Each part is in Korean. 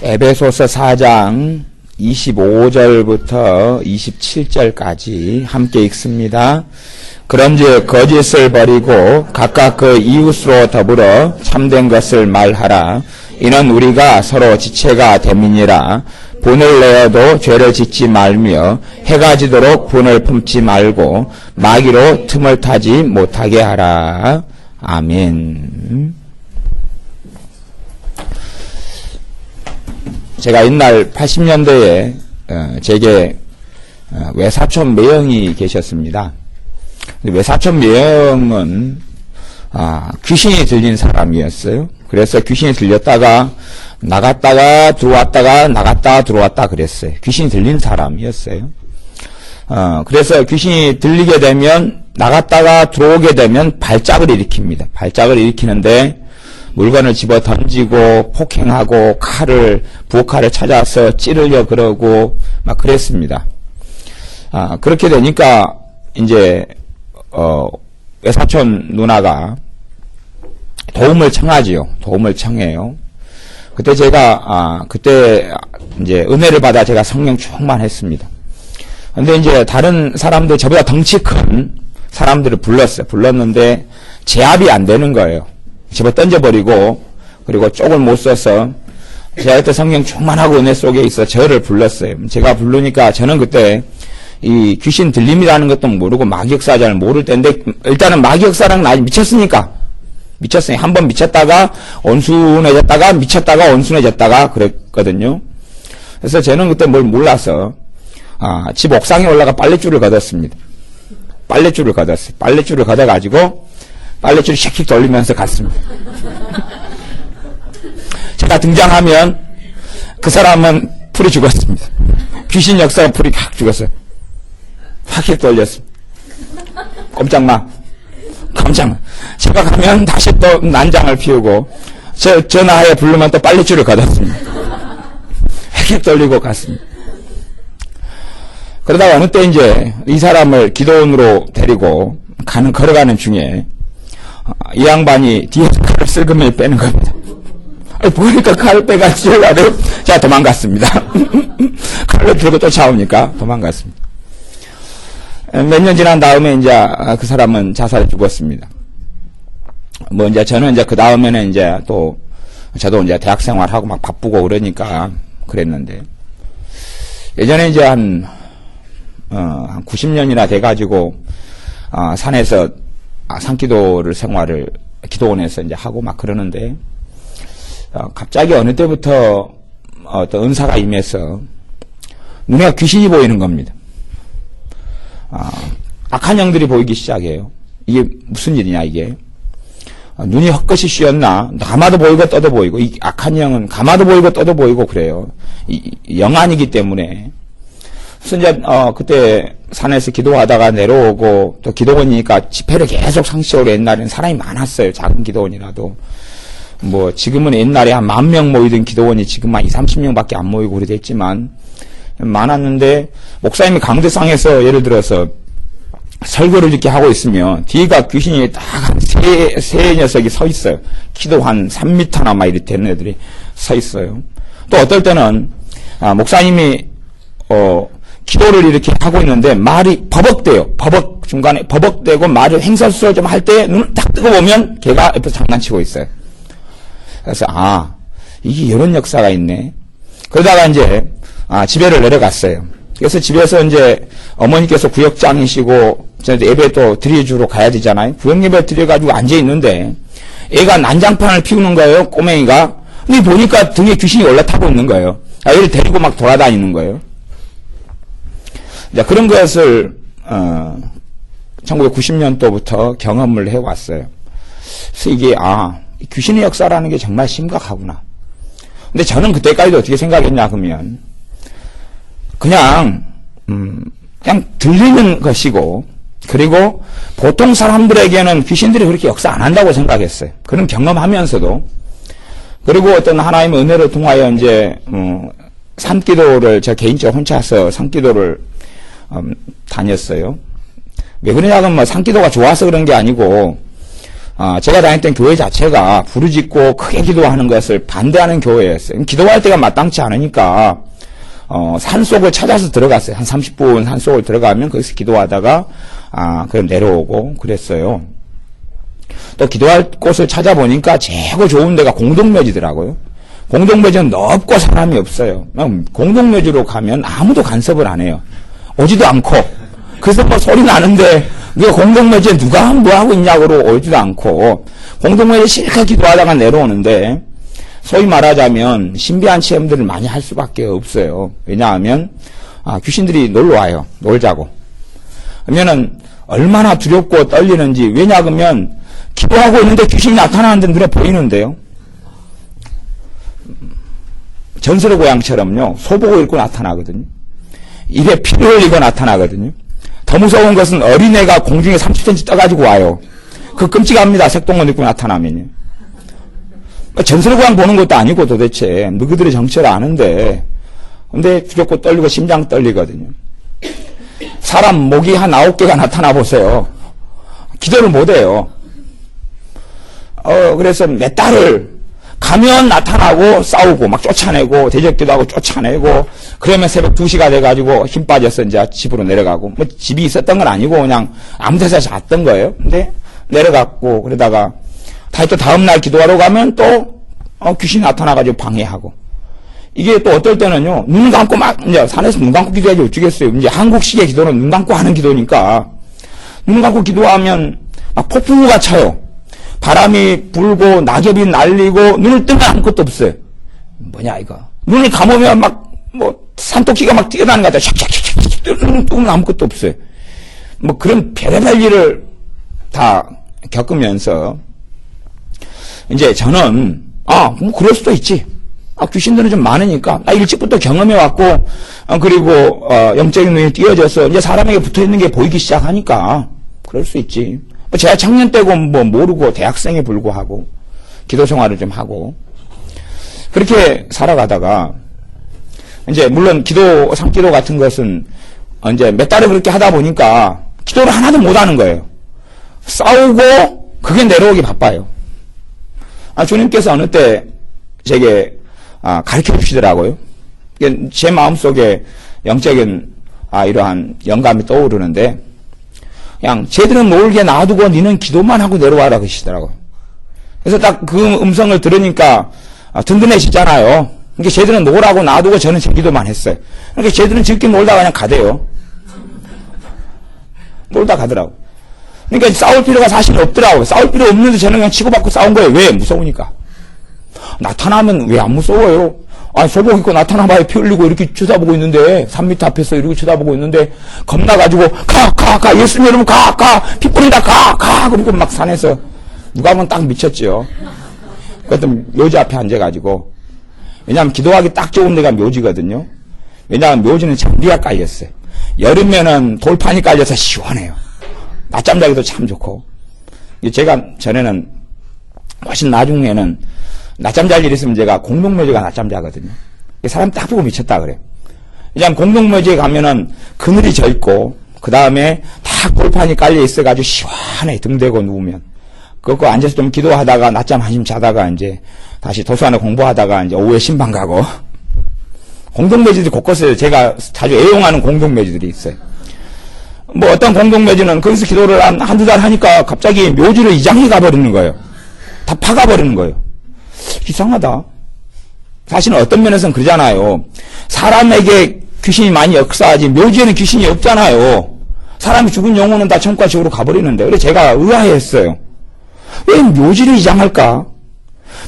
에베소서 4장 25절부터 27절까지 함께 읽습니다. 그런즉 거짓을 버리고 각각 그 이웃으로 더불어 참된 것을 말하라. 이는 우리가 서로 지체가 됨이니라. 분을 내어도 죄를 짓지 말며 해가 지도록 분을 품지 말고 마귀로 틈을 타지 못하게 하라. 아멘. 제가 옛날 80년대에 제게 외사촌 매형이 계셨습니다. 외사촌 매형은 귀신이 들린 사람이었어요. 그래서 귀신이 들렸다가 나갔다가 들어왔다가 나갔다가 들어왔다 그랬어요. 귀신이 들린 사람이었어요. 그래서 귀신이 들리게 되면 나갔다가 들어오게 되면 발작을 일으킵니다. 발작을 일으키는데 물건을 집어 던지고 폭행하고 부엌칼을 찾아서 찌르려 그러고 막 그랬습니다. 그렇게 되니까 이제 외사촌 누나가 도움을 청하지요. 도움을 청해요. 그때 제가 그때 이제 은혜를 받아 제가 성령 충만했습니다. 근데 이제 다른 사람들 저보다 덩치 큰 사람들을 불렀는데 제압이 안 되는 거예요. 집어 던져버리고 그리고 쪽을 못 써서 제가 그때 성령 충만하고 은혜 속에 있어 저를 불렀어요. 제가 부르니까 저는 그때 이 귀신 들림이라는 것도 모르고 마귀 역사 잘 모를 때인데 일단은 마귀 역사랑 나 미쳤으니까 한번 미쳤다가 온순해졌다가 미쳤다가 온순해졌다가 그랬거든요. 그래서 저는 그때 뭘 몰라서 집 옥상에 올라가 빨랫줄을 걷었습니다. 빨랫줄을 걷었어요. 빨랫줄을 걷어가지고 빨랫줄을 샥샥 돌리면서 갔습니다. 제가 등장하면 그 사람은 풀이 죽었습니다. 귀신 역사가 풀이 확 죽었어요. 확 돌렸습니다. 꼼짝마. 제가 가면 다시 또 난장을 피우고 전화에 부르면 또 빨랫줄을 걷었습니다. 휙 돌리고 갔습니다. 그러다가 어느 때 이제 이 사람을 기도원으로 데리고 걸어가는 중에 이 양반이 뒤에서 칼을 쓸금을 빼는 겁니다. 보니까 칼을 빼가지고 제가 도망갔습니다. 칼을 들고 쫓아오니까 도망갔습니다. 몇 년 지난 다음에 이제 그 사람은 자살해 죽었습니다. 이제 저는 이제 그 다음에는 이제 또 저도 이제 대학 생활하고 막 바쁘고 그러니까 그랬는데 예전에 이제 한 90년이나 돼가지고 산에서 산기도를 기도원에서 이제 하고 막 그러는데 갑자기 어느 때부터 어떤 은사가 임해서 눈에 귀신이 보이는 겁니다. 악한 영들이 보이기 시작해요. 이게 무슨 일이냐 이게. 눈이 헛것이 씌었나 가마도 보이고 떠도 보이고 이 악한 영은 가마도 보이고 떠도 보이고 그래요. 영안이기 때문에. 그래서 이제 그때 산에서 기도하다가 내려오고 또 기도원이니까 집회를 계속 상시적으로 옛날에는 사람이 많았어요. 작은 기도원이라도. 지금은 옛날에 한 10,000명 모이던 기도원이 지금 한 20-30명밖에 안 모이고 그랬지만 많았는데 목사님이 강대상에서 예를 들어서 설교를 이렇게 하고 있으면 뒤가 귀신이 딱 한 세 녀석이 서 있어요. 키도 한 3m나 막 이렇게 되는 애들이 서 있어요. 또 어떨 때는 목사님이 기도를 이렇게 하고 있는데 말이 버벅대요. 중간에 버벅대고 말을 횡설수설 좀 할 때 눈을 딱 뜨고 보면 걔가 옆에서 장난치고 있어요. 그래서 이게 이런 역사가 있네. 그러다가 이제 집에를 내려갔어요. 그래서 집에서 이제 어머니께서 구역장이시고 예배 또 드려주러 가야 되잖아요. 구역 예배 드려가지고 앉아 있는데 애가 난장판을 피우는 거예요. 꼬맹이가. 근데 보니까 등에 귀신이 올라타고 있는 거예요. 얘를 데리고 막 돌아다니는 거예요. 그런 것을 1990년도부터 경험을 해왔어요. 그래서 이게 귀신의 역사라는 게 정말 심각하구나. 근데 저는 그때까지도 어떻게 생각했냐 그러면 그냥 들리는 것이고 그리고 보통 사람들에게는 귀신들이 그렇게 역사 안 한다고 생각했어요. 그런 경험하면서도. 그리고 어떤 하나님의 은혜를 통하여 이제 산기도를 제가 개인적으로 혼자서 산기도를 다녔어요. 왜 그러냐면 산기도가 좋아서 그런 게 아니고 제가 다녔던 교회 자체가 부르짖고 크게 기도하는 것을 반대하는 교회였어요. 기도할 때가 마땅치 않으니까 산속을 찾아서 들어갔어요. 한 30분 산속을 들어가면 거기서 기도하다가 그럼 내려오고 그랬어요. 또 기도할 곳을 찾아보니까 최고 좋은 데가 공동묘지더라고요. 공동묘지는 넓고 사람이 없어요. 공동묘지로 가면 아무도 간섭을 안 해요. 오지도 않고. 그래서 뭐 소리 나는데 그 공동묘지에 누가 뭐하고 있냐고 오지도 않고 공동묘지에 실컷 기도하다가 내려오는데 소위 말하자면 신비한 체험들을 많이 할 수밖에 없어요. 왜냐하면 귀신들이 놀러와요. 놀자고. 그러면은 얼마나 두렵고 떨리는지. 왜냐하면 기도하고 있는데 귀신이 나타나는데 눈에 보이는데요. 전설의 고향처럼요. 소복을 입고 나타나거든요. 입에 피를 흘리고 나타나거든요. 더 무서운 것은 어린애가 공중에 30cm 떠가지고 와요. 그 끔찍합니다. 색동옷 입고 나타나면요. 전설의 고향 보는 것도 아니고 도대체 너희들의 정체를 아는데 근데 두렵고 떨리고 심장 떨리거든요. 사람 목이 한 9개가 나타나 보세요. 기도를 못해요. 그래서 몇 달을 가면 나타나고 싸우고 막 쫓아내고 대적기도 하고 쫓아내고 그러면 새벽 2시가 돼가지고 힘 빠져서 이제 집으로 내려가고 뭐 집이 있었던 건 아니고 그냥 아무 데서 잤던 거예요. 근데 내려갔고 그러다가 다시 또 다음날 기도하러 가면 또 귀신이 나타나가지고 방해하고 이게 또 어떨 때는요 눈 감고 막 이제 산에서 눈 감고 기도해야지 어쩌겠어요. 이제 한국식의 기도는 눈 감고 하는 기도니까 눈 감고 기도하면 막 폭풍우가 쳐요. 바람이 불고 낙엽이 날리고 눈을 뜨면 아무것도 없어요. 뭐냐 이거. 눈을 감으면 막 뭐 산토끼가 막 뛰어나는 것 같아요. 샥샥샥샥 눈을 뜨면 아무것도 없어요. 뭐 그런 별의별 일을 다 겪으면서 이제 저는 뭐 그럴 수도 있지. 귀신들은 좀 많으니까 나 일찍부터 경험해왔고 그리고 영적인 눈이 띄어져서 이제 사람에게 붙어있는 게 보이기 시작하니까 그럴 수 있지. 제가 청년 때고 뭐 모르고 대학생에 불구하고 기도 생활을 좀 하고 그렇게 살아가다가 이제 물론 기도 상기도 같은 것은 이제 몇 달을 그렇게 하다 보니까 기도를 하나도 못 하는 거예요. 싸우고 그게 내려오기 바빠요. 주님께서 어느 때 제게 가르쳐 주시더라고요. 제 마음속에 영적인 이러한 영감이 떠오르는데 그냥 쟤들은 놀게 놔두고 니는 기도만 하고 내려와라 그러시더라고요. 그래서 딱 그 음성을 들으니까 든든해지잖아요. 그러니까 쟤들은 놀라고 놔두고 저는 제 기도만 했어요. 그러니까 쟤들은 즐겁게 놀다가 그냥 가대요. 놀다 가더라고. 그러니까 싸울 필요가 사실 없더라고요. 싸울 필요 없는데 저는 그냥 치고받고 싸운 거예요. 왜? 무서우니까. 나타나면 왜 안 무서워요? 소복 입고 나타나봐야 피 흘리고 이렇게 쳐다보고 있는데 3m 앞에서 이렇게 쳐다보고 있는데 겁나가지고 가 예수님 여러분 가 피 뿌린다 가 그리고 막 산에서 누가 보면 딱 미쳤죠. 그것도 묘지 앞에 앉아가지고 왜냐하면 기도하기 딱 좋은 데가 묘지거든요. 왜냐하면 묘지는 잔디가 깔렸어요. 여름에는 돌판이 깔려서 시원해요. 낮잠 자기도 참 좋고 제가 전에는 훨씬 나중에는 낮잠 잘 일 있으면 제가 공동묘지가 낮잠 자거든요. 사람 딱 보고 미쳤다 그래요. 왜냐하면 공동묘지에 가면은 그늘이 져 있고 그 다음에 다 골판이 깔려 있어가지고 시원해. 등 대고 누우면 그거 앉아서 좀 기도하다가 낮잠 한심 자다가 이제 다시 도서관에 공부하다가 이제 오후에 신방 가고 공동묘지들이 곳곳에 제가 자주 애용하는 공동묘지들이 있어요. 뭐 어떤 공동묘지는 거기서 기도를 한두 달 하니까 갑자기 묘지를 이장해 가버리는 거예요. 다 파가버리는 거예요. 이상하다. 사실은 어떤 면에서는 그러잖아요. 사람에게 귀신이 많이 역사하지 묘지에는 귀신이 없잖아요. 사람이 죽은 영혼은 다 천국과 지옥으로 가버리는데. 그래서 제가 의아했어요. 왜 묘지를 이장할까?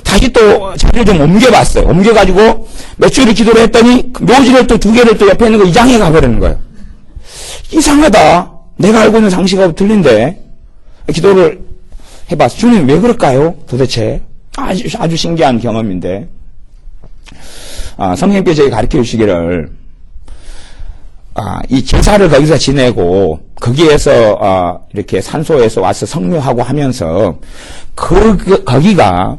다시 또 자리를 좀 옮겨봤어요. 옮겨가지고 몇 주일을 기도를 했더니 묘지를 또 2개를 또 옆에 있는 거 이장해 가버리는 거예요. 이상하다. 내가 알고 있는 상식하고 틀린데. 기도를 해봤어요. 주님 왜 그럴까요? 도대체. 아주 신기한 경험인데. 성령님께서 저희 가르쳐 주시기를, 이 제사를 거기서 지내고, 거기에서, 이렇게 산소에서 와서 성묘하고 하면서, 거기가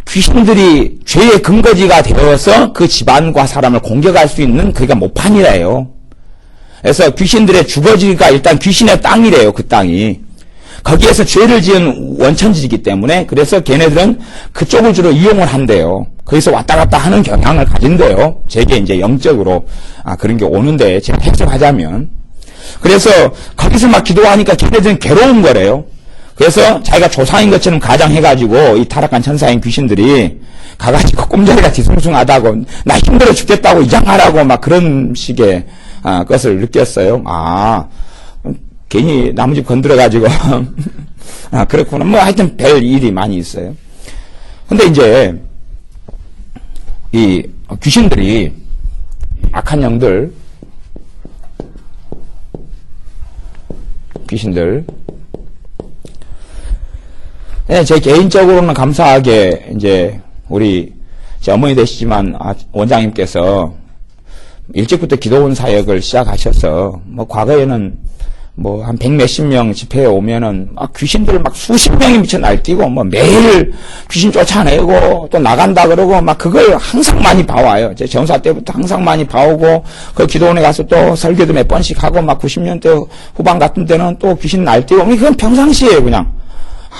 귀신들이 죄의 근거지가 되어서 그 집안과 사람을 공격할 수 있는 거기가 모판이래요. 그래서 귀신들의 주거지가 일단 귀신의 땅이래요, 그 땅이. 거기에서 죄를 지은 원천지이기 때문에 그래서 걔네들은 그쪽을 주로 이용을 한대요. 거기서 왔다 갔다 하는 경향을 가진대요. 제게 이제 영적으로 그런 게 오는데 제가 해석하자면 그래서 거기서 막 기도하니까 걔네들은 괴로운 거래요. 그래서 자기가 조상인 것처럼 가장해가지고 이 타락한 천사인 귀신들이 가가지고 꼼짝이가 뒤숭숭하다고 나 힘들어 죽겠다고 이장하라고 막 그런 식의 것을 느꼈어요. 괜히 나무집 건드려가지고 그렇구나. 뭐 하여튼 별 일이 많이 있어요. 근데 이제 이 귀신들이 악한 영들 귀신들 제 개인적으로는 감사하게 이제 우리 제 어머니 되시지만 원장님께서 일찍부터 기도원 사역을 시작하셔서 뭐 과거에는 뭐 한 100몇십 명 집회에 오면은 막 귀신들 막 수십 명이 미쳐 날뛰고 뭐 매일 귀신 쫓아내고 또 나간다 그러고 막 그걸 항상 많이 봐와요. 제 전사 때부터 항상 많이 봐오고 그 기도원에 가서 또 설교도 몇 번씩 하고 막 90년대 후반 같은 때는 또 귀신 날뛰고 그건 평상시에요 그냥.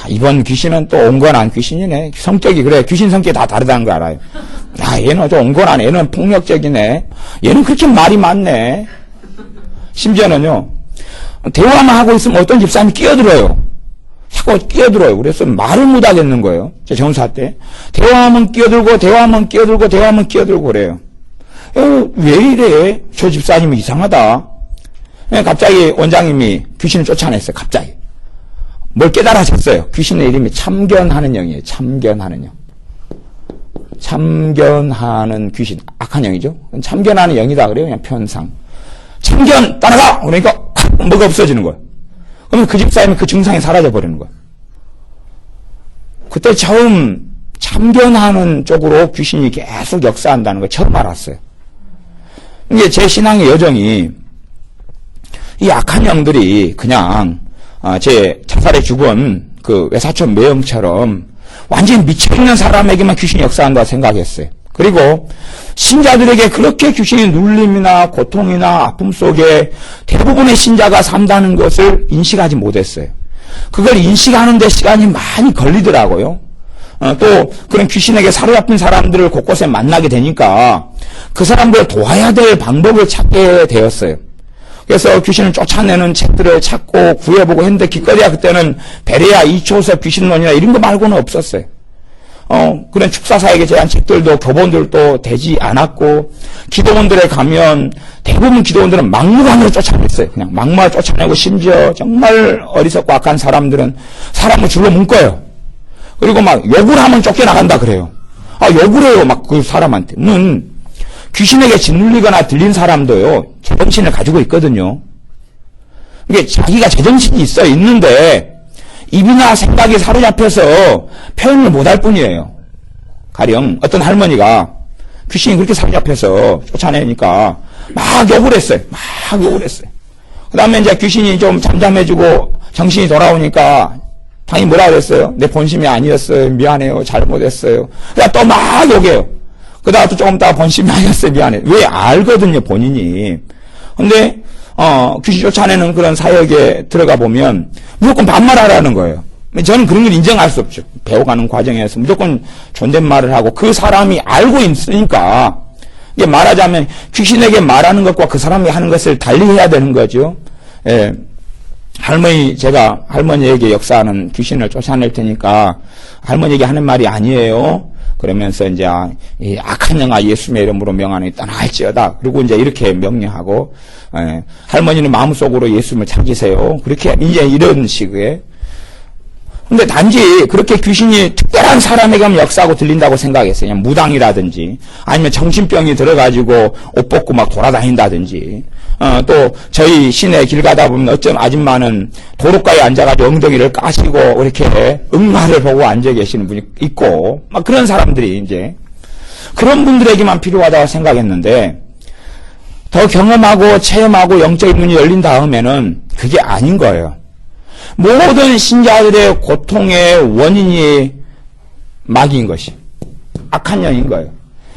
이번 귀신은 또 온건한 귀신이네. 성격이 그래. 귀신 성격이 다 다르다는 거 알아요. 얘는 좀 온건하네. 얘는 폭력적이네. 얘는 그렇게 말이 많네. 심지어는요. 대화만 하고 있으면 어떤 집사님이 끼어들어요. 자꾸 끼어들어요. 그래서 말을 못 하겠는 거예요. 제 전사 때. 대화하면 끼어들고 대화하면 끼어들고 대화하면 끼어들고 그래요. 왜 이래? 저 집사님이 이상하다. 갑자기 원장님이 귀신을 쫓아냈어요. 갑자기. 뭘 깨달아졌어요. 귀신의 이름이 참견하는 영이에요. 참견하는 영. 참견하는 귀신. 악한 영이죠. 참견하는 영이다 그래요. 그냥 편상. 참견 따라가! 그러니까 뭐가 없어지는 거예요. 그러면 그 집사님은 그 증상이 사라져버리는 거예요. 그때 처음 참견하는 쪽으로 귀신이 계속 역사한다는 걸 처음 알았어요. 이게 제 신앙의 여정이 이 악한 영들이 그냥 제 자살에 죽은 그 외사촌 매형처럼 완전히 미쳐있는 사람에게만 귀신이 역사한다고 생각했어요. 그리고 신자들에게 그렇게 귀신의 눌림이나 고통이나 아픔 속에 대부분의 신자가 산다는 것을 인식하지 못했어요. 그걸 인식하는 데 시간이 많이 걸리더라고요. 또 그런 귀신에게 사로잡힌 사람들을 곳곳에 만나게 되니까 그 사람들을 도와야 될 방법을 찾게 되었어요. 그래서 귀신을 쫓아내는 책들을 찾고 구해보고 했는데 기껏해야 그때는 베레아 이초서 귀신론이나 이런 거 말고는 없었어요. 그런 축사사에게 제한 책들도 교본들도 되지 않았고 기도원들에 가면 대부분 기도원들은 막무가내로 쫓아냈어요. 그냥 막무가내로 쫓아내고 심지어 정말 어리석고 악한 사람들은 사람을 줄로 묶어요. 그리고 막 욕을 하면 쫓겨나간다 그래요. 욕을 해요. 막 그 사람한테는 귀신에게 짓눌리거나 들린 사람도요, 제정신을 가지고 있거든요. 이게 자기가 제정신이 있는데, 입이나 생각이 사로잡혀서 표현을 못할 뿐이에요. 가령, 어떤 할머니가 귀신이 그렇게 사로잡혀서 쫓아내니까 막 욕을 했어요. 그 다음에 이제 귀신이 좀 잠잠해지고 정신이 돌아오니까 당연히 뭐라 그랬어요? 내 본심이 아니었어요. 미안해요. 잘못했어요. 그러니까 또 막 욕해요. 그다가 또 조금 있다가 본심이 아니었어요. 미안해. 왜 알거든요, 본인이. 근데, 귀신 쫓아내는 그런 사역에 들어가 보면 무조건 반말하라는 거예요. 저는 그런 걸 인정할 수 없죠. 배워가는 과정에서 무조건 존댓말을 하고 그 사람이 알고 있으니까 이게 말하자면 귀신에게 말하는 것과 그 사람이 하는 것을 달리해야 되는 거죠. 예. 제가 할머니에게 역사하는 귀신을 쫓아낼 테니까 할머니에게 하는 말이 아니에요. 그러면서 이제 이 악한 영아 예수님의 이름으로 명하니 떠나갈지어다. 그리고 이제 이렇게 명령하고 할머니는 마음속으로 예수님을 찾으세요. 그렇게 이제 이런 식의. 근데 단지 그렇게 귀신이 특별한 사람에게만 역사하고 들린다고 생각했어요. 그냥 무당이라든지 아니면 정신병이 들어가지고 옷 벗고 막 돌아다닌다든지. 또 저희 시내 길 가다 보면 어쩜 아줌마는 도로가에 앉아가지고 엉덩이를 까시고 이렇게 응마를 보고 앉아 계시는 분이 있고 막 그런 사람들이 이제 그런 분들에게만 필요하다고 생각했는데 더 경험하고 체험하고 영적인 눈이 열린 다음에는 그게 아닌 거예요. 모든 신자들의 고통의 원인이 마귀인 것이 악한 영인 거예요.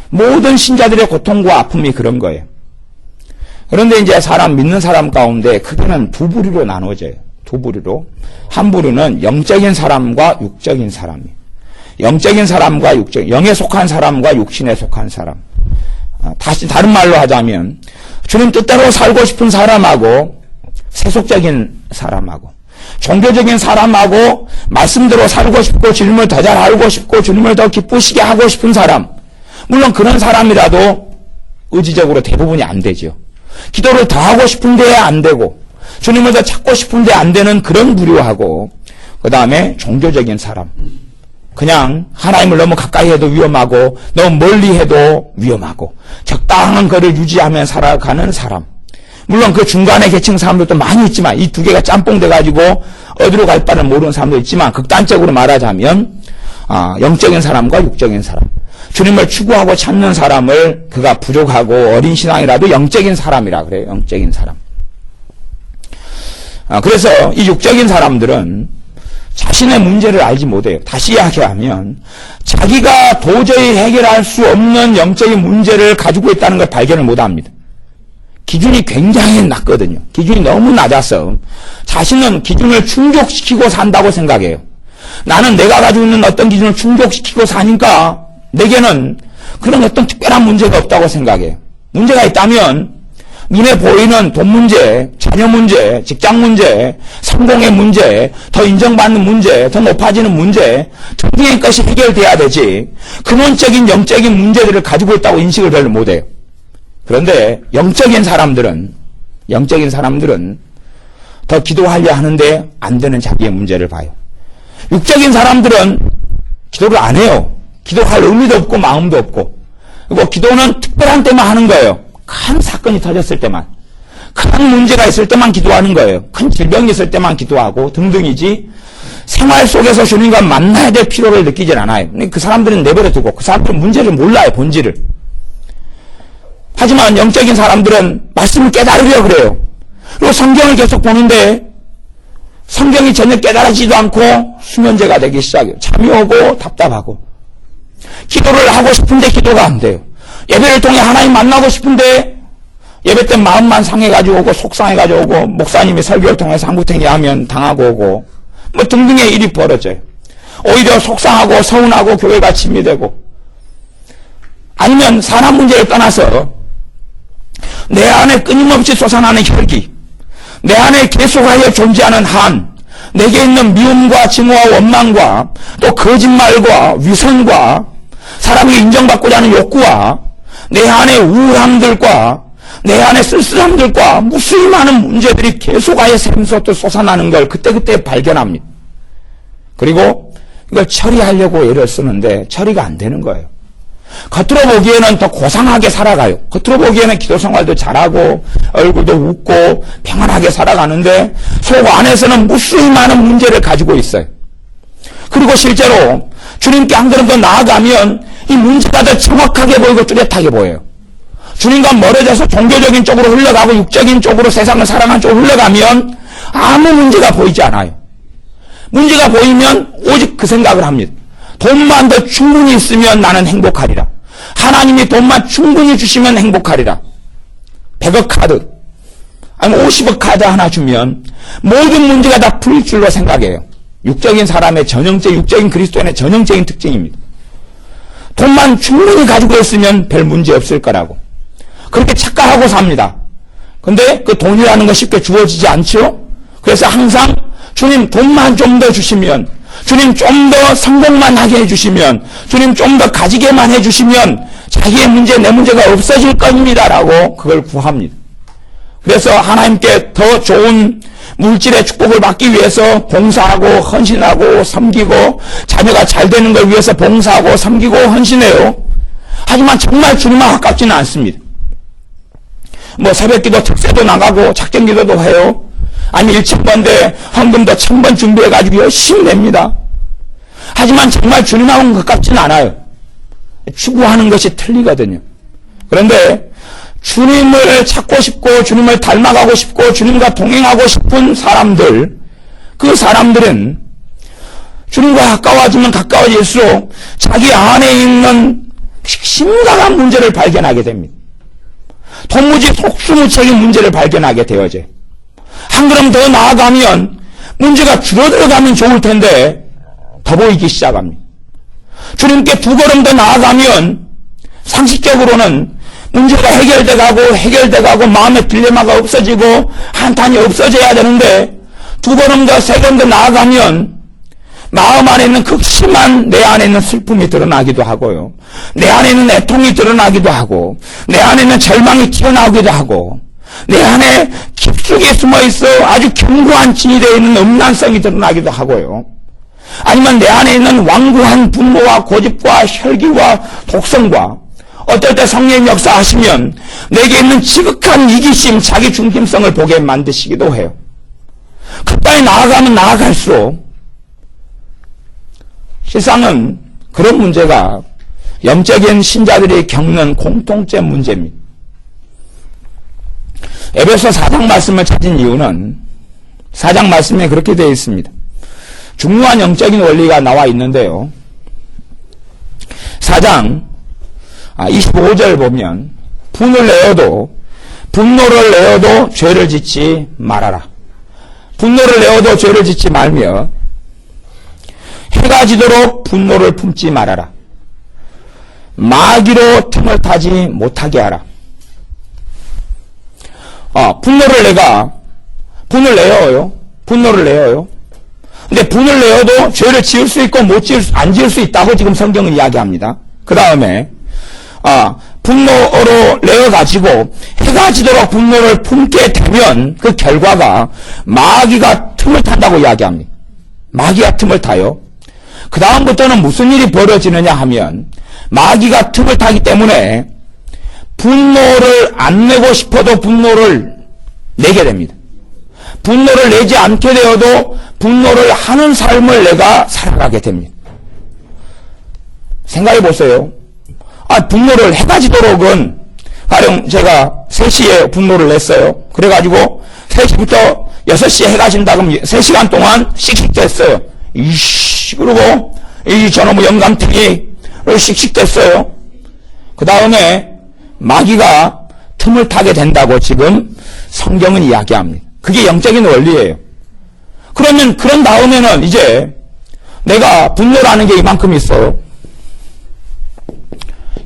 모든 신자들의 고통과 아픔이 그런 거예요. 그런데 이제 믿는 사람 가운데 크게는 두 부류로 나눠져요. 두 부류로. 한 부류는 영적인 사람과 육적인 사람이에요. 영적인 사람과 영에 속한 사람과 육신에 속한 사람. 다시 다른 말로 하자면 주님 뜻대로 살고 싶은 사람하고 세속적인 사람하고 종교적인 사람하고 말씀대로 살고 싶고 주님을 더 잘 알고 싶고 주님을 더 기쁘시게 하고 싶은 사람. 물론 그런 사람이라도 의지적으로 대부분이 안 되죠. 기도를 더 하고 싶은데 안 되고 주님을 더 찾고 싶은데 안 되는 그런 부류하고, 그 다음에 종교적인 사람. 그냥 하나님을 너무 가까이 해도 위험하고 너무 멀리 해도 위험하고 적당한 거를 유지하며 살아가는 사람. 물론 그 중간에 계층 사람들도 많이 있지만 이 두 개가 짬뽕 돼가지고 어디로 갈 바를 모르는 사람도 있지만, 극단적으로 말하자면 영적인 사람과 육적인 사람. 주님을 추구하고 찾는 사람을 그가 부족하고 어린 신앙이라도 영적인 사람이라 그래요. 영적인 사람. 그래서 이 육적인 사람들은 자신의 문제를 알지 못해요. 다시 이야기하면 자기가 도저히 해결할 수 없는 영적인 문제를 가지고 있다는 걸 발견을 못합니다. 기준이 굉장히 낮거든요. 기준이 너무 낮아서 자신은 기준을 충족시키고 산다고 생각해요. 나는 내가 가지고 있는 어떤 기준을 충족시키고 사니까 내게는 그런 어떤 특별한 문제가 없다고 생각해요. 문제가 있다면 눈에 보이는 돈 문제, 자녀 문제, 직장 문제, 성공의 문제, 더 인정받는 문제, 더 높아지는 문제 등등의 것이 해결돼야 되지, 근원적인 영적인 문제들을 가지고 있다고 인식을 별로 못해요. 그런데 영적인 사람들은 더 기도하려 하는데 안 되는 자기의 문제를 봐요. 육적인 사람들은 기도를 안 해요. 기도할 의미도 없고 마음도 없고. 그리고 기도는 특별한 때만 하는 거예요. 큰 사건이 터졌을 때만, 큰 문제가 있을 때만 기도하는 거예요. 큰 질병이 있을 때만 기도하고 등등이지, 생활 속에서 주님과 만나야 될 필요를 느끼질 않아요. 그 사람들은 내버려 두고, 그 사람들은 문제를 몰라요, 본질을. 하지만 영적인 사람들은 말씀을 깨달으려 그래요. 그리고 성경을 계속 보는데 성경이 전혀 깨달아지지도 않고 수면제가 되기 시작해요. 잠이 오고 답답하고. 기도를 하고 싶은데 기도가 안 돼요. 예배를 통해 하나님 만나고 싶은데 예배 때 마음만 상해가지고 오고 속상해가지고 오고, 목사님이 설교를 통해서 한구탱이 하면 당하고 오고 뭐 등등의 일이 벌어져요. 오히려 속상하고 서운하고 교회가 짐이 되고, 아니면 사람 문제를 떠나서 내 안에 끊임없이 솟아나는 혈기, 내 안에 계속하여 존재하는 한, 내게 있는 미움과 증오와 원망과 또 거짓말과 위선과 사람에게 인정받고자 하는 욕구와 내 안에 우울함들과 내 안에 쓸쓸함들과 무수히 많은 문제들이 계속하여 샘솟듯 솟아나는 걸 그때그때 발견합니다. 그리고 이걸 처리하려고 애를 쓰는데 처리가 안 되는 거예요. 겉으로 보기에는 더 고상하게 살아가요. 겉으로 보기에는 기도 생활도 잘하고 얼굴도 웃고 평안하게 살아가는데 속 안에서는 무수히 많은 문제를 가지고 있어요. 그리고 실제로 주님께 한 걸음 더 나아가면 이 문제가 더 정확하게 보이고 뚜렷하게 보여요. 주님과 멀어져서 종교적인 쪽으로 흘러가고 육적인 쪽으로 세상을 살아가는 쪽으로 흘러가면 아무 문제가 보이지 않아요. 문제가 보이면 오직 그 생각을 합니다. 돈만 더 충분히 있으면 나는 행복하리라. 하나님이 돈만 충분히 주시면 행복하리라. 100억 카드, 아니 50억 카드 하나 주면 모든 문제가 다 풀릴 줄로 생각해요. 육적인 사람의 육적인 그리스도인의 전형적인 특징입니다. 돈만 충분히 가지고 있으면 별 문제 없을 거라고 그렇게 착각하고 삽니다. 근데 그 돈이라는 건 쉽게 주어지지 않죠. 그래서 항상 주님 돈만 좀 더 주시면, 주님 좀 더 성공만 하게 해주시면, 주님 좀 더 가지게만 해주시면 자기의 문제, 내 문제가 없어질 겁니다라고 그걸 구합니다. 그래서 하나님께 더 좋은 물질의 축복을 받기 위해서 봉사하고 헌신하고 섬기고, 자녀가 잘 되는 걸 위해서 봉사하고 섬기고 헌신해요. 하지만 정말 주님만 가깝지는 않습니다. 뭐 새벽기도 특세도 나가고 작정기도도 해요. 아니 1,000번대 헌금도 1,000번 준비해가지고 열심히 냅니다. 하지만 정말 주님하고는 가깝지는 않아요. 추구하는 것이 틀리거든요. 그런데 주님을 찾고 싶고 주님을 닮아가고 싶고 주님과 동행하고 싶은 사람들, 그 사람들은 주님과 가까워지면 가까워질수록 자기 안에 있는 심각한 문제를 발견하게 됩니다. 도무지 속수무책인 문제를 발견하게 되어져요. 한 걸음 더 나아가면 문제가 줄어들어가면 좋을 텐데 더 보이기 시작합니다. 주님께 두 걸음 더 나아가면 상식적으로는 문제가 해결돼 가고 마음의 딜레마가 없어지고 한탄이 없어져야 되는데 두 걸음 더 세 걸음 더 나아가면 마음 안에 있는 극심한 내 안에 있는 슬픔이 드러나기도 하고요. 내 안에 있는 애통이 드러나기도 하고 내 안에 있는 절망이 튀어나오기도 하고 내 안에 깊숙이 숨어있어 아주 견고한 진이 되어 있는 음란성이 드러나기도 하고요. 아니면 내 안에 있는 완고한 분노와 고집과 혈기와 독성과 어떨 때 성령님 역사하시면 내게 있는 지극한 이기심, 자기 중심성을 보게 만드시기도 해요. 가까이 나아가면 나아갈수록 세상은 그런 문제가 영적인 신자들이 겪는 공통체 문제입니다. 에베소 4장 말씀을 찾은 이유는 4장 말씀에 그렇게 되어 있습니다. 중요한 영적인 원리가 나와 있는데요. 4장 25절 보면 분노를 내어도 죄를 짓지 말아라. 분노를 내어도 죄를 짓지 말며 해가 지도록 분노를 품지 말아라. 마귀로 틈을 타지 못하게 하라. 분노를 내어요. 근데 분을 내어도 죄를 지을 수 있고 안 지을 수 있다고 지금 성경은 이야기합니다. 그 다음에 분노로 내어가지고 해가 지도록 분노를 품게 되면 그 결과가 마귀가 틈을 탄다고 이야기합니다. 마귀가 틈을 타요. 그 다음부터는 무슨 일이 벌어지느냐 하면 마귀가 틈을 타기 때문에 분노를 안 내고 싶어도 분노를 내게 됩니다. 분노를 내지 않게 되어도 분노를 하는 삶을 내가 살아가게 됩니다. 생각해 보세요. 분노를 해가 지도록은 가령 제가 3시에 분노를 냈어요. 그래가지고 3시부터 6시에 해가 진다 그러면 3시간 동안 씩씩댔어요. 그리고 이 저놈의 영감탱이 씩씩댔어요. 그 다음에 마귀가 틈을 타게 된다고 지금 성경은 이야기합니다. 그게 영적인 원리예요. 그러면 그런 다음에는 이제 내가 분노라는 게 이만큼 있어요.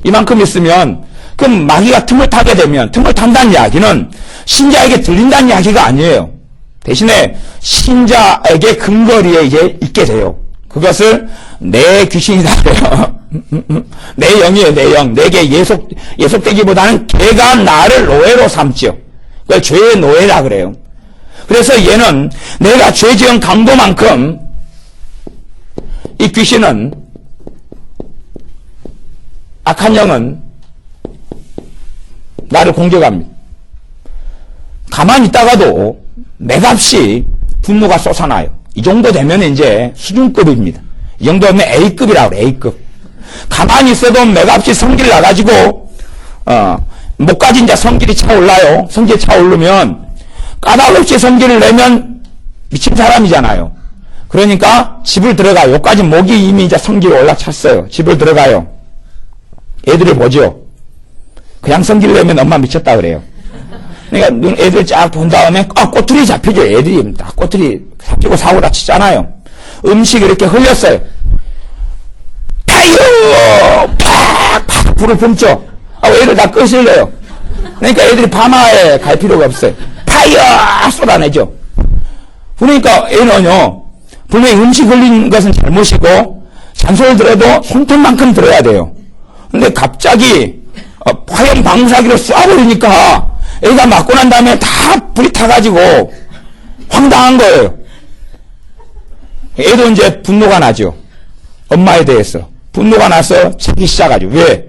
이만큼 있으면 그럼 마귀가 틈을 타게 되면 틈을 탄다는 이야기는 신자에게 들린다는 이야기가 아니에요. 대신에 신자에게 근거리에 이제 있게 돼요. 그것을 내 귀신이다 그래요. 내 영이에요. 내 영. 내게 예속되기보다는 걔가 나를 노예로 삼지요. 그걸 죄의 노예라 그래요. 그래서 얘는 내가 죄 지은 강도만큼 이 귀신은 악한 영은 나를 공격합니다. 가만히 있다가도 맥없이 분노가 솟아나요. 이 정도 되면 이제 수준급입니다. 이 정도면 A급이라고 그래요. A급. 가만히 있어도 맥없이 성질 나가지고 목까지 이제 성질이 차올라요. 성질이 차오르면 까닭없이 성질을 내면 미친 사람이잖아요. 그러니까 집을 들어가요. 여기까지 목이 이미 이제 성질이 올라찼어요. 집을 들어가요. 애들을 보죠. 그냥 성질 내면 엄마 미쳤다 그래요. 그러니까 애들 쫙 본 다음에 꼬투리 잡히죠. 애들이 다 꼬투리 잡히고 사고 다치잖아요. 음식 이렇게 흘렸어요. 파이어! 팍! 불을 뿜죠. 애들 다 끄실래요. 그러니까 애들이 밤하에 갈 필요가 없어요. 파이어! 쏟아내죠. 그러니까 애는요, 분명히 음식 흘린 것은 잘못이고, 잔소리를 들어도 손톱만큼 들어야 돼요. 근데 갑자기, 화염 방사기로 쏴버리니까, 애가 맞고 난 다음에 다 불이 타가지고, 황당한 거예요. 애도 이제 분노가 나죠. 엄마에 대해서. 분노가 나서 치기 시작하죠. 왜?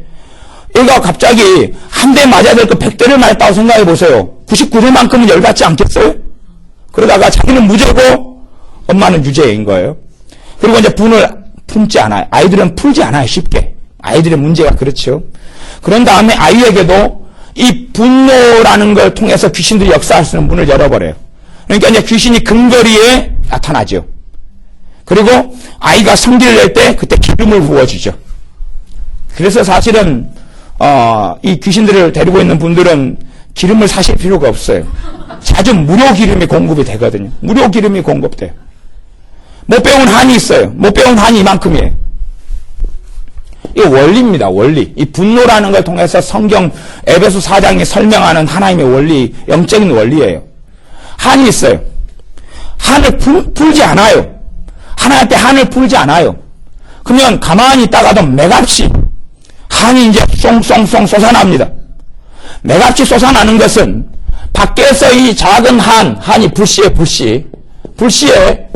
애가 갑자기 한 대 맞아야 될 거 100대를 맞았다고 생각해 보세요. 99대만큼은 열받지 않겠어요? 그러다가 자기는 무죄고 엄마는 유죄인 거예요. 그리고 이제 분을 품지 않아요. 아이들은 풀지 않아요. 쉽게. 아이들의 문제가 그렇죠. 그런 다음에 아이에게도 이 분노라는 걸 통해서 귀신들이 역사할 수 있는 문을 열어버려요. 그러니까 이제 귀신이 근거리에 나타나죠. 그리고 아이가 성질을 낼 때 그때 기름을 부어주죠. 그래서 사실은 이 귀신들을 데리고 있는 분들은 기름을 사실 필요가 없어요. 자주 무료 기름이 공급이 되거든요. 무료 기름이 공급돼요. 못 배운 한이 있어요. 못 배운 한이 이만큼이에요. 이 원리입니다. 원리. 이 분노라는 걸 통해서 성경 에베소 4장이 설명하는 하나님의 원리, 영적인 원리예요. 한이 있어요. 한을 풀지 않아요. 하나님한테 한을 풀지 않아요. 그러면 가만히 있다가도 맥없이 한이 이제 쏭쏭쏭 솟아납니다. 맥없이 솟아나는 것은 밖에서 이 작은 한이 불씨에 불씨에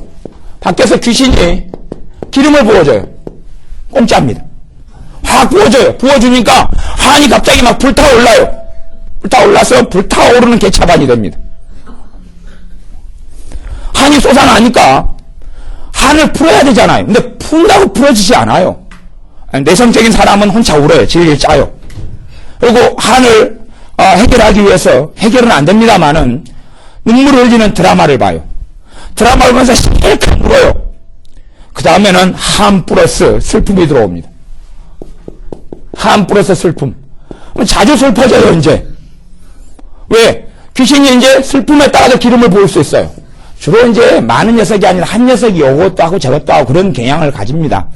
밖에서 귀신이 기름을 부어줘요. 공짜입니다. 확 부어줘요. 부어주니까 한이 갑자기 막 불타올라요. 불타올라서 불타오르는 개차반이 됩니다. 한이 솟아나니까 한을 풀어야 되잖아요. 근데 푼다고 풀어지지 않아요. 내성적인 사람은 혼자 울어요. 질질 짜요. 그리고 한을 해결하기 위해서 해결은 안 됩니다만은 눈물을 흘리는 드라마를 봐요. 드라마를 보면서 실컷 울어요. 그 다음에는 한 플러스 슬픔이 들어옵니다. 한 플러스 슬픔. 자주 슬퍼져요, 이제. 왜? 귀신이 이제 슬픔에 따라서 기름을 부을 수 있어요. 주로 이제 많은 녀석이 아니라 한 녀석이 이것도 하고 저것도 하고 그런 경향을 가집니다.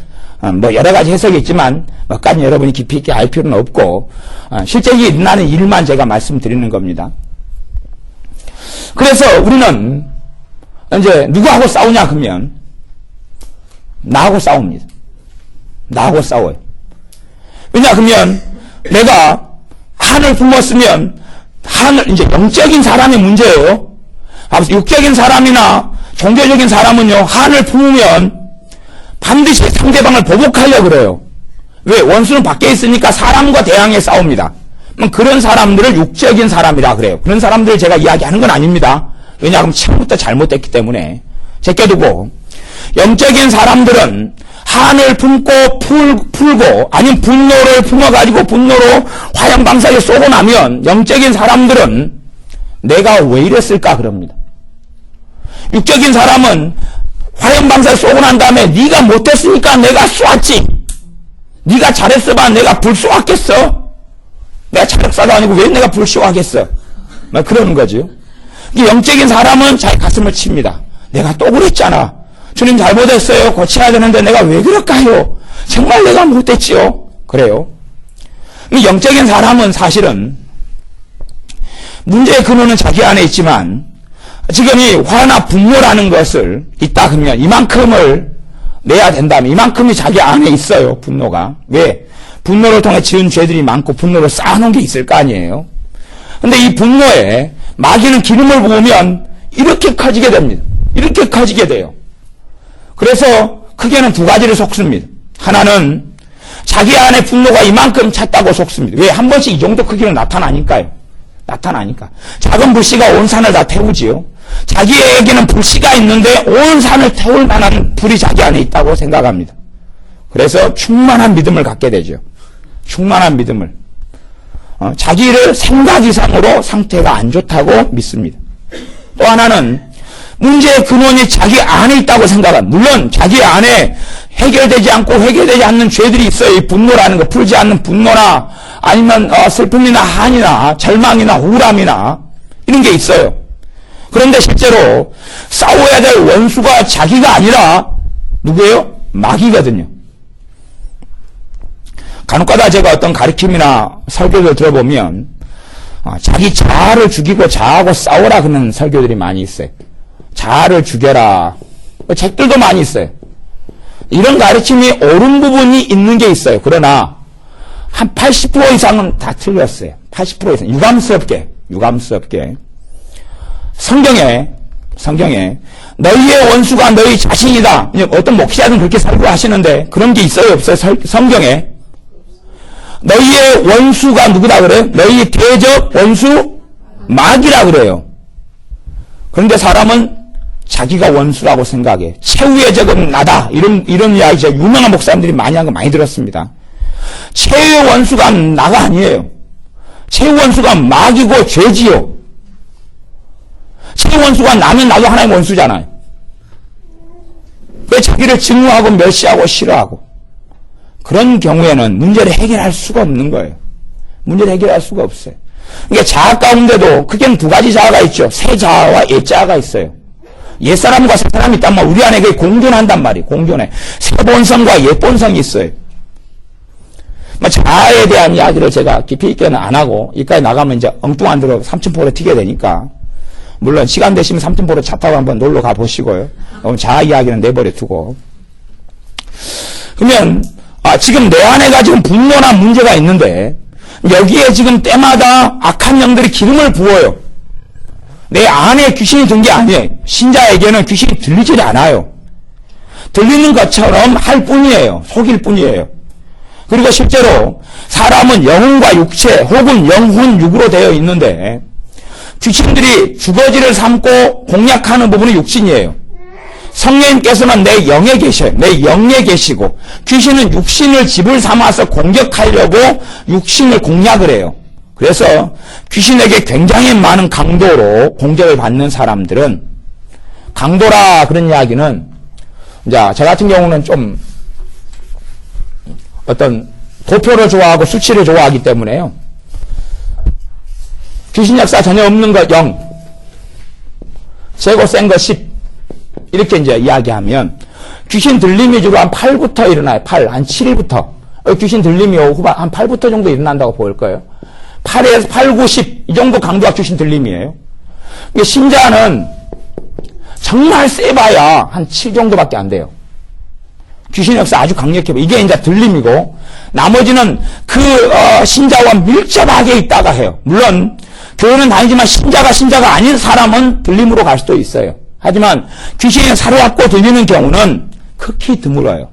뭐 여러 가지 해석이 있지만 몇 가지 여러분이 깊이 있게 알 필요는 없고 실제로 일어나는 일만 제가 말씀드리는 겁니다. 그래서 우리는 이제 누구하고 싸우냐 그러면 나하고 싸웁니다. 나하고 싸워요. 왜냐 그러면 내가 한을 품었으면 한을 이제 영적인 사람의 문제예요. 육적인 사람이나 종교적인 사람은요 한을 품으면 반드시 상대방을 보복하려고 그래요. 왜? 원수는 밖에 있으니까 사람과 대항해 싸웁니다. 그런 사람들을 육적인 사람이라 그래요. 그런 사람들을 제가 이야기하는 건 아닙니다. 왜냐하면 처음부터 잘못됐기 때문에 제껴두고 영적인 사람들은 한을 품고 풀고 아니면 분노를 품어가지고 분노로 화염방사에 쏘고 나면 영적인 사람들은 내가 왜 이랬을까 그럽니다. 육적인 사람은 화염방사에 쏘고 난 다음에 네가 못했으니까 내가 쏘았지. 네가 잘했어 봐. 내가 불 쏘았겠어? 내가 차력사도 아니고 왜 내가 불 쏘았겠어? 막 그러는 거죠. 영적인 사람은 자기 가슴을 칩니다. 내가 또 그랬잖아. 주님 잘못했어요. 고쳐야 되는데 내가 왜 그럴까요? 정말 내가 못했지요. 그래요. 영적인 사람은 사실은 문제의 근원은 자기 안에 있지만 지금 이 화나 분노라는 것을 있다 그러면 이만큼을 내야 된다면 이만큼이 자기 안에 있어요. 분노가. 왜? 분노를 통해 지은 죄들이 많고 분노를 쌓아놓은 게 있을 거 아니에요. 근데 이 분노에 마귀는 기름을 부으면 이렇게 커지게 됩니다. 이렇게 커지게 돼요. 그래서 크게는 두 가지를 속습니다. 하나는 자기 안에 분노가 이만큼 찼다고 속습니다. 왜? 한 번씩 이 정도 크기로 나타나니까요. 나타나니까. 작은 불씨가 온 산을 다 태우지요. 자기에게는 불씨가 있는데 온 산을 태울 만한 불이 자기 안에 있다고 생각합니다. 그래서 충만한 믿음을 갖게 되죠. 충만한 믿음을. 자기를 생각 이상으로 상태가 안 좋다고 믿습니다. 또 하나는 문제의 근원이 자기 안에 있다고 생각합니다. 물론 자기 안에 해결되지 않고 해결되지 않는 죄들이 있어요. 이 분노라는 거 풀지 않는 분노나 아니면 슬픔이나 한이나 절망이나 우울함이나 이런 게 있어요. 그런데 실제로 싸워야 될 원수가 자기가 아니라 누구예요? 마귀거든요. 간혹가다 제가 어떤 가르침이나 설교를 들어보면 자기 자아를 죽이고 자아하고 싸우라 그러는 설교들이 많이 있어요. 자아를 죽여라. 책들도 많이 있어요. 이런 가르침이 옳은 부분이 있는 게 있어요. 그러나 한 80% 이상은 다 틀렸어요. 80% 이상. 유감스럽게. 성경에 너희의 원수가 너희 자신이다. 어떤 목사들은 그렇게 설교하시는데 그런 게 있어요? 없어요? 성경에. 너희의 원수가 누구다 그래요? 너희 대적 원수 마귀라 그래요. 그런데 사람은 자기가 원수라고 생각해. 최후의 적은 나다. 이런 이야기 제가 유명한 목사님들이 많이 한 거 많이 들었습니다. 최후의 원수가 나가 아니에요. 최후 원수가 마귀고 죄지요. 최후 원수가 나면 나도 하나님의 원수잖아요. 왜 자기를 증오하고 멸시하고 싫어하고. 그런 경우에는 문제를 해결할 수가 없는 거예요. 문제를 해결할 수가 없어요. 그러니까 자아 가운데도 크게는 두 가지 자아가 있죠. 새 자아와 옛 자아가 있어요. 옛사람과 새사람이 있단 말이에요. 우리 안에 그게 공존한단 말이에요. 공존해. 새본성과 옛본성이 있어요. 자아에 대한 이야기를 제가 깊이 있게는 안 하고, 이까지 나가면 이제 엉뚱한 데로 삼천포로 튀게 되니까, 물론 시간 되시면 삼천포로 차 타고 한번 놀러 가보시고요. 자아 이야기는 내버려 두고. 그러면, 지금 내 안에가 지금 분노나 문제가 있는데, 여기에 지금 때마다 악한 영들이 기름을 부어요. 내 안에 귀신이 든 게 아니에요. 신자에게는 귀신이 들리지 않아요. 들리는 것처럼 할 뿐이에요. 속일 뿐이에요. 그리고 실제로 사람은 영혼과 육체 혹은 영혼 육으로 되어 있는데 귀신들이 주거지를 삼고 공략하는 부분은 육신이에요. 성령님께서는 내 영에 계셔요. 내 영에 계시고 귀신은 육신을 집을 삼아서 공격하려고 육신을 공략을 해요. 그래서 귀신에게 굉장히 많은 강도로 공격을 받는 사람들은 강도라 그런 이야기는 저 같은 경우는 좀 어떤 도표를 좋아하고 수치를 좋아하기 때문에요. 귀신 역사 전혀 없는 것 0, 세고 센 거 10 이렇게 이제 이야기하면 귀신 들림이 주로 한 8부터 일어나요. 8, 한 7일부터 귀신 들림이 후반 한 8부터 정도 일어난다고 보일 거예요. 8에서 8, 9, 10 이 정도 강도가 귀신 들림이에요. 신자는 정말 세봐야 한 7 정도밖에 안 돼요. 귀신 역사 아주 강력해. 이게 이제 들림이고, 나머지는 신자와 밀접하게 있다가 해요. 물론, 교회는 다니지만 신자가 아닌 사람은 들림으로 갈 수도 있어요. 하지만 귀신이 사로잡고 들리는 경우는 극히 드물어요.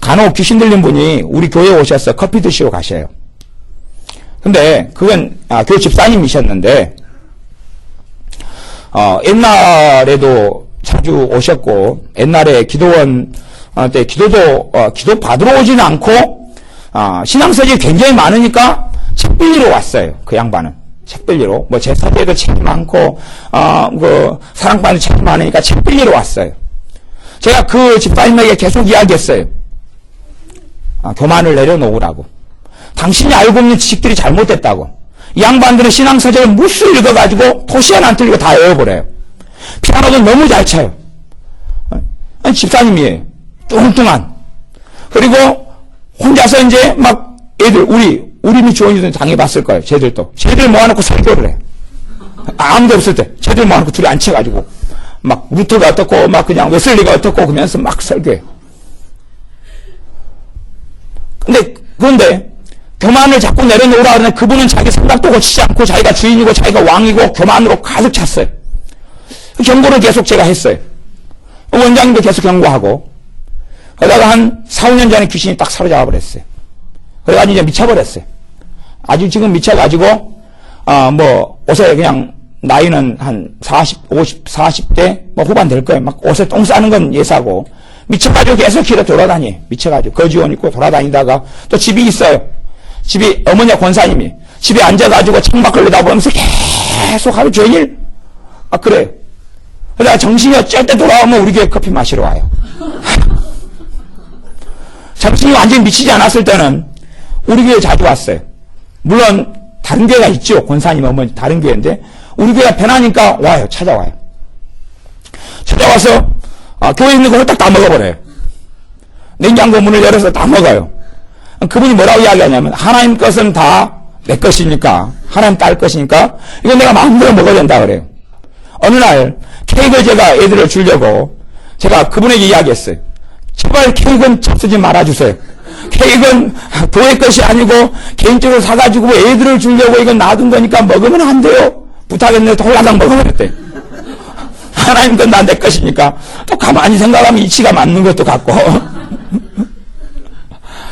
간혹 귀신 들린 분이 우리 교회에 오셔서 커피 드시러 가셔요. 근데 그건 교회 집사님이셨는데, 옛날에도 자주 오셨고, 옛날에 기도원 때 기도 받으러 오지는 않고, 신앙서적이 굉장히 많으니까 책 빌리러 왔어요. 그 양반은. 책 빌리러. 제사제도 책이 많고, 사랑받는 책이 많으니까 책 빌리러 왔어요. 제가 그 집사님에게 계속 이야기했어요. 교만을 내려놓으라고. 당신이 알고 있는 지식들이 잘못됐다고. 이 양반들은 신앙서적을 무수 읽어가지고 토시 하나 안 틀리고 다 외워버려요. 피아노도 너무 잘 쳐요. 아니, 집사님이에요. 뚱뚱한. 그리고 혼자서 이제 막 애들, 우리 미주원이도 당해봤을 거예요. 쟤들도. 쟤들 모아놓고 설교를 해. 아무도 없을 때. 쟤들 모아놓고 둘이 앉혀가지고. 막 루터가 어떻고, 막 그냥 웨슬리가 어떻고 그러면서 막 설교해. 그런데 교만을 자꾸 내려놓으라 그러는데 그분은 자기 생각도 고치지 않고 자기가 주인이고 자기가 왕이고 교만으로 가득 찼어요. 경고를 계속 제가 했어요. 원장님도 계속 경고하고 그러다가 한 4, 5년 전에 귀신이 딱 사로잡아 버렸어요. 그래가지고 이제 미쳐버렸어요. 아주 지금 미쳐가지고 옷에 그냥 나이는 한 40대 후반 될 거예요. 막 옷에 똥 싸는 건 예사고 미쳐가지고 계속 길에 돌아다니. 미쳐가지고 거지원 입고 돌아다니다가 또 집이 있어요. 집이 어머니가 권사님이 집에 앉아가지고 창밖을 내다보면서 계속 하루 종일 그래요. 그러다가 정신이 어쩔 때 돌아오면 우리 교회 커피 마시러 와요. 정신이 완전히 미치지 않았을 때는 우리 교회 자주 왔어요. 물론 다른 교회가 있죠. 권사님 어머니 다른 교회인데 우리 교회가 편하니까 와요. 찾아와요. 찾아와서 교회에 있는 거 홀딱 다 먹어버려요. 냉장고 문을 열어서 다 먹어요. 그분이 뭐라고 이야기하냐면 하나님 것은 다 내 것이니까 하나님 딸 것이니까 이건 내가 마음대로 먹어야 된다 그래요. 어느 날 케이크를 제가 애들을 주려고 제가 그분에게 이야기했어요. 제발 케이크는 접수지 말아주세요. 케이크는 교회 것이 아니고 개인적으로 사가지고 애들을 주려고 이건 놔둔 거니까 먹으면 안 돼요. 부탁했는데 홀라당 먹어버렸대. 하나님 건 다 내 것이니까 또 가만히 생각하면 이치가 맞는 것도 같고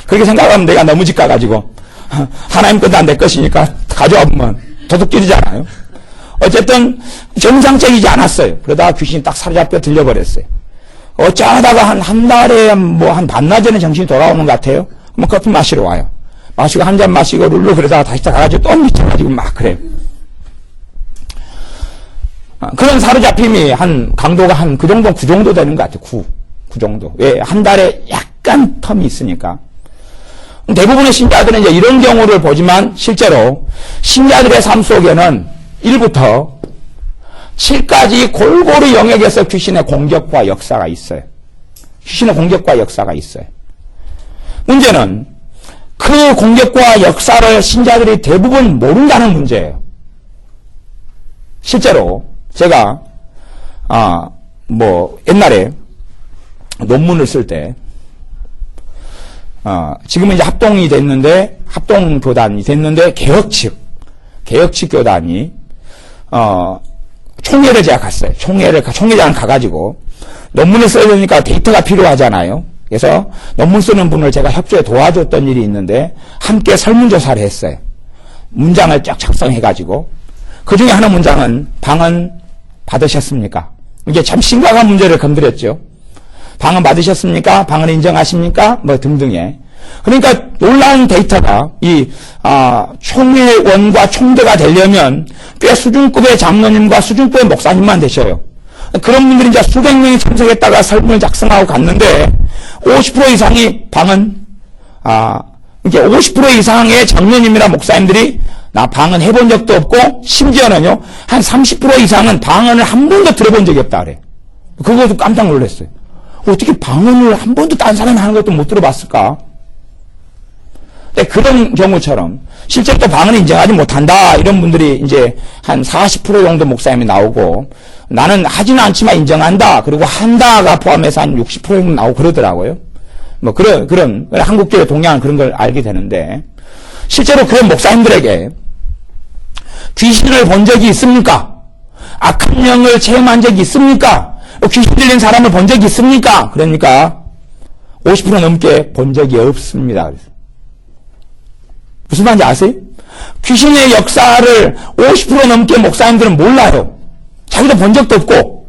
그렇게 생각하면 내가 너무 집가가지고 하나님 건 다 내 것이니까 가져와보면 도둑질이잖아요. 어쨌든 정상적이지 않았어요. 그러다가 귀신이 딱 사로잡혀 들려버렸어요. 어쩌다가 한 달에 한 반나절에 정신이 돌아오는 것 같아요. 커피 마시러 와요. 마시고 한 잔 마시고 룰루 그러다가 다시 가가지고 또 미쳐가지고 막 그래요. 그런 사로잡힘이 강도가 그 정도 되는 것 같아요. 9 정도. 왜? 한 달에 약간 텀이 있으니까. 대부분의 신자들은 이제 이런 경우를 보지만 실제로 신자들의 삶 속에는 1부터 7가지 골고루 영역에서 귀신의 공격과 역사가 있어요. 귀신의 공격과 역사가 있어요. 문제는 그 공격과 역사를 신자들이 대부분 모른다는 문제예요. 실제로 제가 옛날에 논문을 쓸 때 지금은 이제 합동이 됐는데 합동 교단이 됐는데 개혁 측 교단이 총회를 제가 갔어요. 총회장을 가가지고 논문을 써야 되니까 데이터가 필요하잖아요. 그래서 논문 쓰는 분을 제가 협조에 도와줬던 일이 있는데 함께 설문조사를 했어요. 문장을 쫙 작성해가지고 그 중에 하나 문장은 방언 받으셨습니까? 이게 참 심각한 문제를 건드렸죠. 방언 받으셨습니까? 방언 인정하십니까? 뭐 등등의. 그러니까 놀라운 데이터가 총회원과 총대가 되려면 꽤 수준급의 장로님과 수준급의 목사님만 되셔요. 그런 분들이 이제 수백 명이 참석했다가 설문을 작성하고 갔는데 50% 이상이 이게 50% 이상의 장로님이나 목사님들이 나 방언 해본 적도 없고 심지어는요 한 30% 이상은 방언을 한 번도 들어본 적이 없다 그래. 그것도 깜짝 놀랐어요. 어떻게 방언을 한 번도 딴 사람이 하는 것도 못 들어봤을까? 그런 경우처럼 실제로 또 방언을 인정하지 못한다 이런 분들이 이제 한 40% 정도 목사님이 나오고 나는 하지는 않지만 인정한다 그리고 한다가 포함해서 한 60% 정도 나오고 그러더라고요. 뭐 그런 한국교회 동향 그런 걸 알게 되는데 실제로 그런 목사님들에게 귀신을 본 적이 있습니까? 악한 영을 체험한 적이 있습니까? 귀신 들린 사람을 본 적이 있습니까? 그러니까 50% 넘게 본 적이 없습니다. 그래서 무슨 말인지 아세요? 귀신의 역사를 50% 넘게 목사님들은 몰라요. 자기도 본 적도 없고.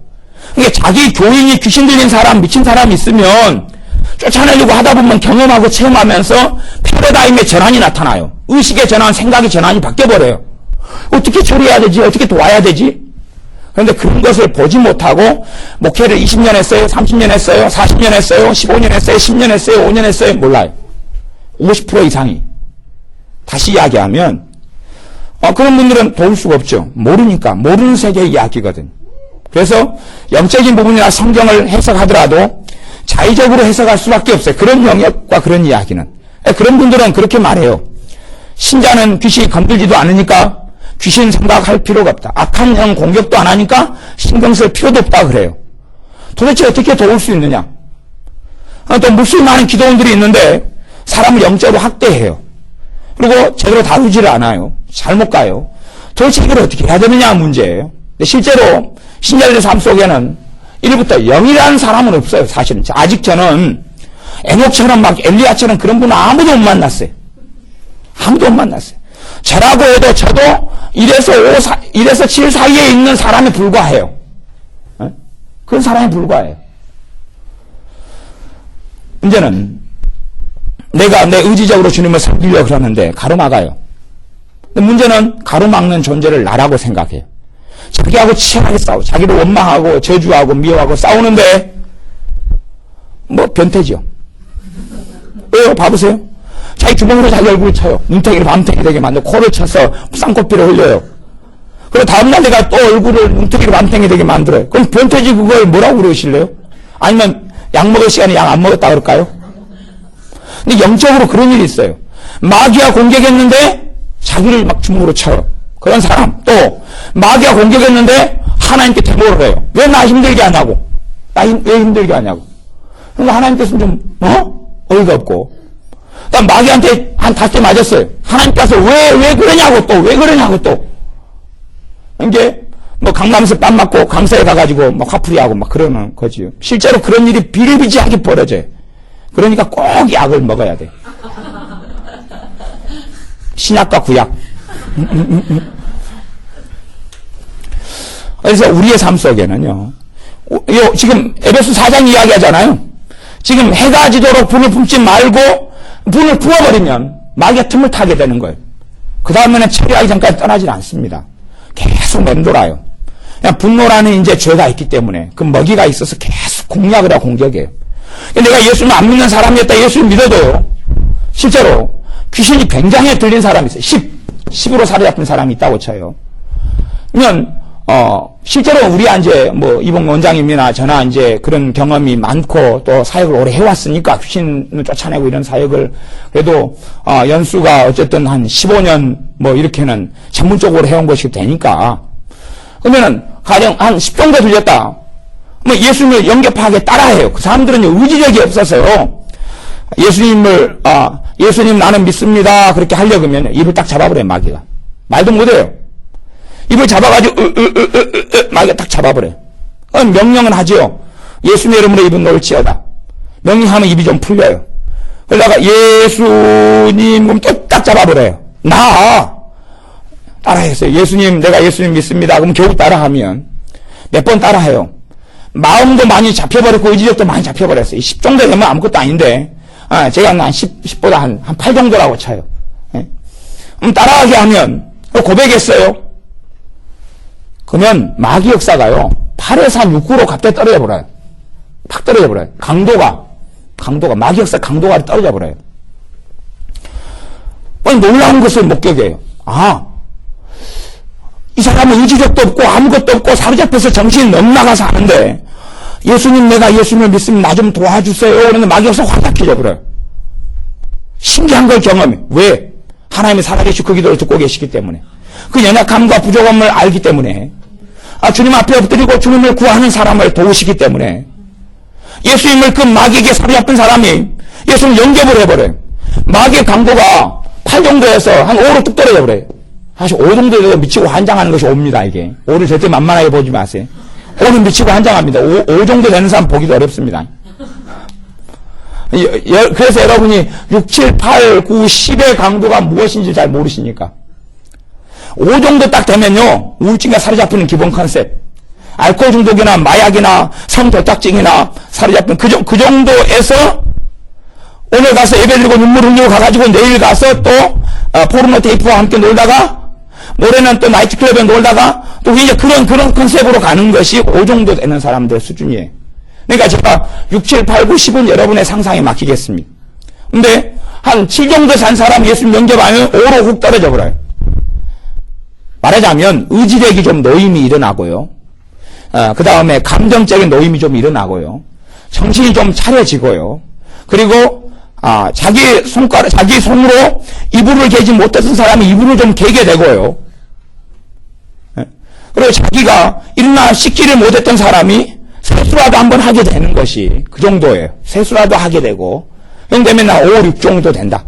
그러니까 자기 교인이 귀신 들린 사람, 미친 사람이 있으면 쫓아내려고 하다 보면 경험하고 체험하면서 패러다임의 전환이 나타나요. 의식의 전환, 생각의 전환이 바뀌어버려요. 어떻게 처리해야 되지? 어떻게 도와야 되지? 그런데 그런 것을 보지 못하고 목회를 20년 했어요? 30년 했어요? 40년 했어요? 15년 했어요? 10년 했어요? 5년 했어요? 몰라요. 50% 이상이. 다시 이야기하면 그런 분들은 도울 수가 없죠. 모르니까. 모르는 세계의 이야기거든. 그래서 영적인 부분이나 성경을 해석하더라도 자의적으로 해석할 수밖에 없어요. 그런 영역과 그런 이야기는. 그런 분들은 그렇게 말해요. 신자는 귀신이 건들지도 않으니까 귀신 생각할 필요가 없다. 악한 영 공격도 안 하니까 신경 쓸 필요도 없다 그래요. 도대체 어떻게 도울 수 있느냐? 또 무수히 많은 기도원들이 있는데 사람을 영적으로 학대해요. 그리고 제대로 다루지를 않아요. 잘못 가요. 도대체 이걸 어떻게 해야 되느냐 문제예요. 근데 실제로 신자들의 삶 속에는 1부터 0이라는 사람은 없어요. 사실은. 아직 저는 에녹처럼 막 엘리야처럼 그런 분은 아무도 못 만났어요. 아무도 못 만났어요. 저라고 해도 저도 1에서 7 사이에 있는 사람에 불과해요. 그런 사람에 불과해요. 문제는 내가 내 의지적으로 주님을 섬기려고 그러는데 가로막아요. 근데 문제는 가로막는 존재를 나라고 생각해요. 자기하고 치열하게 싸워. 자기를 원망하고 저주하고 미워하고 싸우는데 뭐 변태죠. 왜요? 봐보세요. 자기 주먹으로 자기 얼굴을 쳐요. 눈탱이를 밤탱이 되게 만들고 코를 쳐서 쌍코피를 흘려요. 그리고 다음날 내가 또 얼굴을 눈탱이로 밤탱이 되게 만들어요. 그럼 변태지 그걸 뭐라고 그러실래요? 아니면 약 먹을 시간에 약 안 먹었다 그럴까요? 근데 영적으로 그런 일이 있어요. 마귀가 공격했는데 자기를 막 주먹으로 쳐요. 그런 사람. 또 마귀가 공격했는데 하나님께 대모를 해요. 왜 나 힘들게 하냐고. 왜 힘들게 하냐고. 그러니까 하나님께서는 좀 어이가 없고. 그러니까 마귀한테 한 5대 맞았어요. 하나님께서 왜 그러냐고 또 왜 그러냐고 또. 이게 뭐 강남에서 뺨 맞고 강사에 가가지고 막 화풀이하고 막 그러는 거지요. 실제로 그런 일이 비일비재하게 벌어져요. 그러니까 꼭 약을 먹어야 돼. 신약과 구약. 그래서 우리의 삶 속에는요. 지금 에베소 4장 이야기하잖아요. 지금 해가 지도록 불을 품지 말고 불을 부어버리면 마귀가 틈을 타게 되는 거예요. 그 다음에는 처리하기 전까지 떠나질 않습니다. 계속 맴돌아요. 그냥 분노라는 이제 죄가 있기 때문에 그 먹이가 있어서 계속 공략을 하고 공격해요. 내가 예수님 안 믿는 사람이었다. 예수님 믿어도요. 실제로 귀신이 굉장히 들린 사람이 있어요. 10으로 사로잡힌 사람이 있다고 쳐요. 그러면 실제로 우리가 이제 뭐 이봉 원장님이나 저나 이제 그런 경험이 많고 또 사역을 오래 해왔으니까 귀신을 쫓아내고 이런 사역을 그래도 연수가 어쨌든 한 15년 뭐 이렇게는 전문적으로 해온 것이 되니까 그러면은 가령 한 10 정도 들렸다. 뭐 예수님을 영접하게 따라해요. 그 사람들은 의지력이 없어서요. 예수님 나는 믿습니다. 그렇게 하려면 입을 딱 잡아버려요, 마귀가. 말도 못해요. 입을 잡아가지고 마귀가 딱 잡아버려요. 명령은 하죠. 예수님 이름으로 입은 놓을지어다. 명령하면 입이 좀 풀려요. 그러다가 예수님 그럼 또 딱 잡아버려요. 따라했어요. 예수님 내가 예수님 믿습니다. 그럼 겨우 따라하면 몇 번 따라해요. 마음도 많이 잡혀버렸고 의지력도 많이 잡혀버렸어요. 10 정도 되면 아무것도 아닌데 제가 한 10보다 한 8 정도라고 쳐요. 따라하게 하면 고백했어요. 그러면 마귀 역사가요 8에서 한 6, 9로 갑자기 떨어져 버려요. 팍 떨어져 버려요. 강도가 마귀 역사 강도가 떨어져 버려요. 놀라운 것을 목격해요. 이 사람은 의지력도 없고 아무것도 없고 사로잡혀서 정신이 넉나가서 하는데 예수님 내가 예수님을 믿습니다. 나 좀 도와주세요. 그런데 마귀 역사 확 닫혀져 버려요. 신기한 걸 경험해. 왜? 하나님이 살아계시고 그 기도를 듣고 계시기 때문에. 그 연약함과 부족함을 알기 때문에. 주님 앞에 엎드리고 주님을 구하는 사람을 도우시기 때문에. 예수님을 그 마귀에게 사로잡힌 사람이 예수님을 영접을 해버려요. 마귀의 강도가 8 정도에서 한 5로 뚝 떨어져 버려요. 사실 5 정도에서 미치고 환장하는 것이 5입니다, 이게. 5를 절대 만만하게 보지 마세요. 5는 미치고 환장합니다. 5 정도 되는 사람 보기도 어렵습니다. 그래서 여러분이 6, 7, 8, 9, 10의 강도가 무엇인지 잘 모르시니까. 5 정도 딱 되면요, 우울증에 사로잡히는 기본 컨셉. 알코올 중독이나 마약이나 성도딱증이나 사로잡히는 그 정도에서 오늘 가서 예배 드리고 눈물 흘리고 가가지고 내일 가서 또 포르노 테이프와 함께 놀다가 모레는 또 나이트클럽에 놀다가 또 이제 그런 컨셉으로 가는 것이 5 정도 되는 사람들 수준이에요. 그러니까 제가 6, 7, 8, 9, 10은 여러분의 상상에 맡기겠습니다. 근데 한 7 정도 산 사람 예수님 영접하면 5로 훅 떨어져 버려요. 말하자면 의지력이 좀 노임이 일어나고요. 그 다음에 감정적인 노임이 좀 일어나고요. 정신이 좀 차려지고요. 그리고 자기 손으로 이불을 개지 못했던 사람이 이불을 좀 개게 되고요. 그리고 자기가 일어나 씻기를 못했던 사람이 세수라도 한번 하게 되는 것이 그 정도예요. 세수라도 하게 되고 그러면 나 5, 6 정도 된다.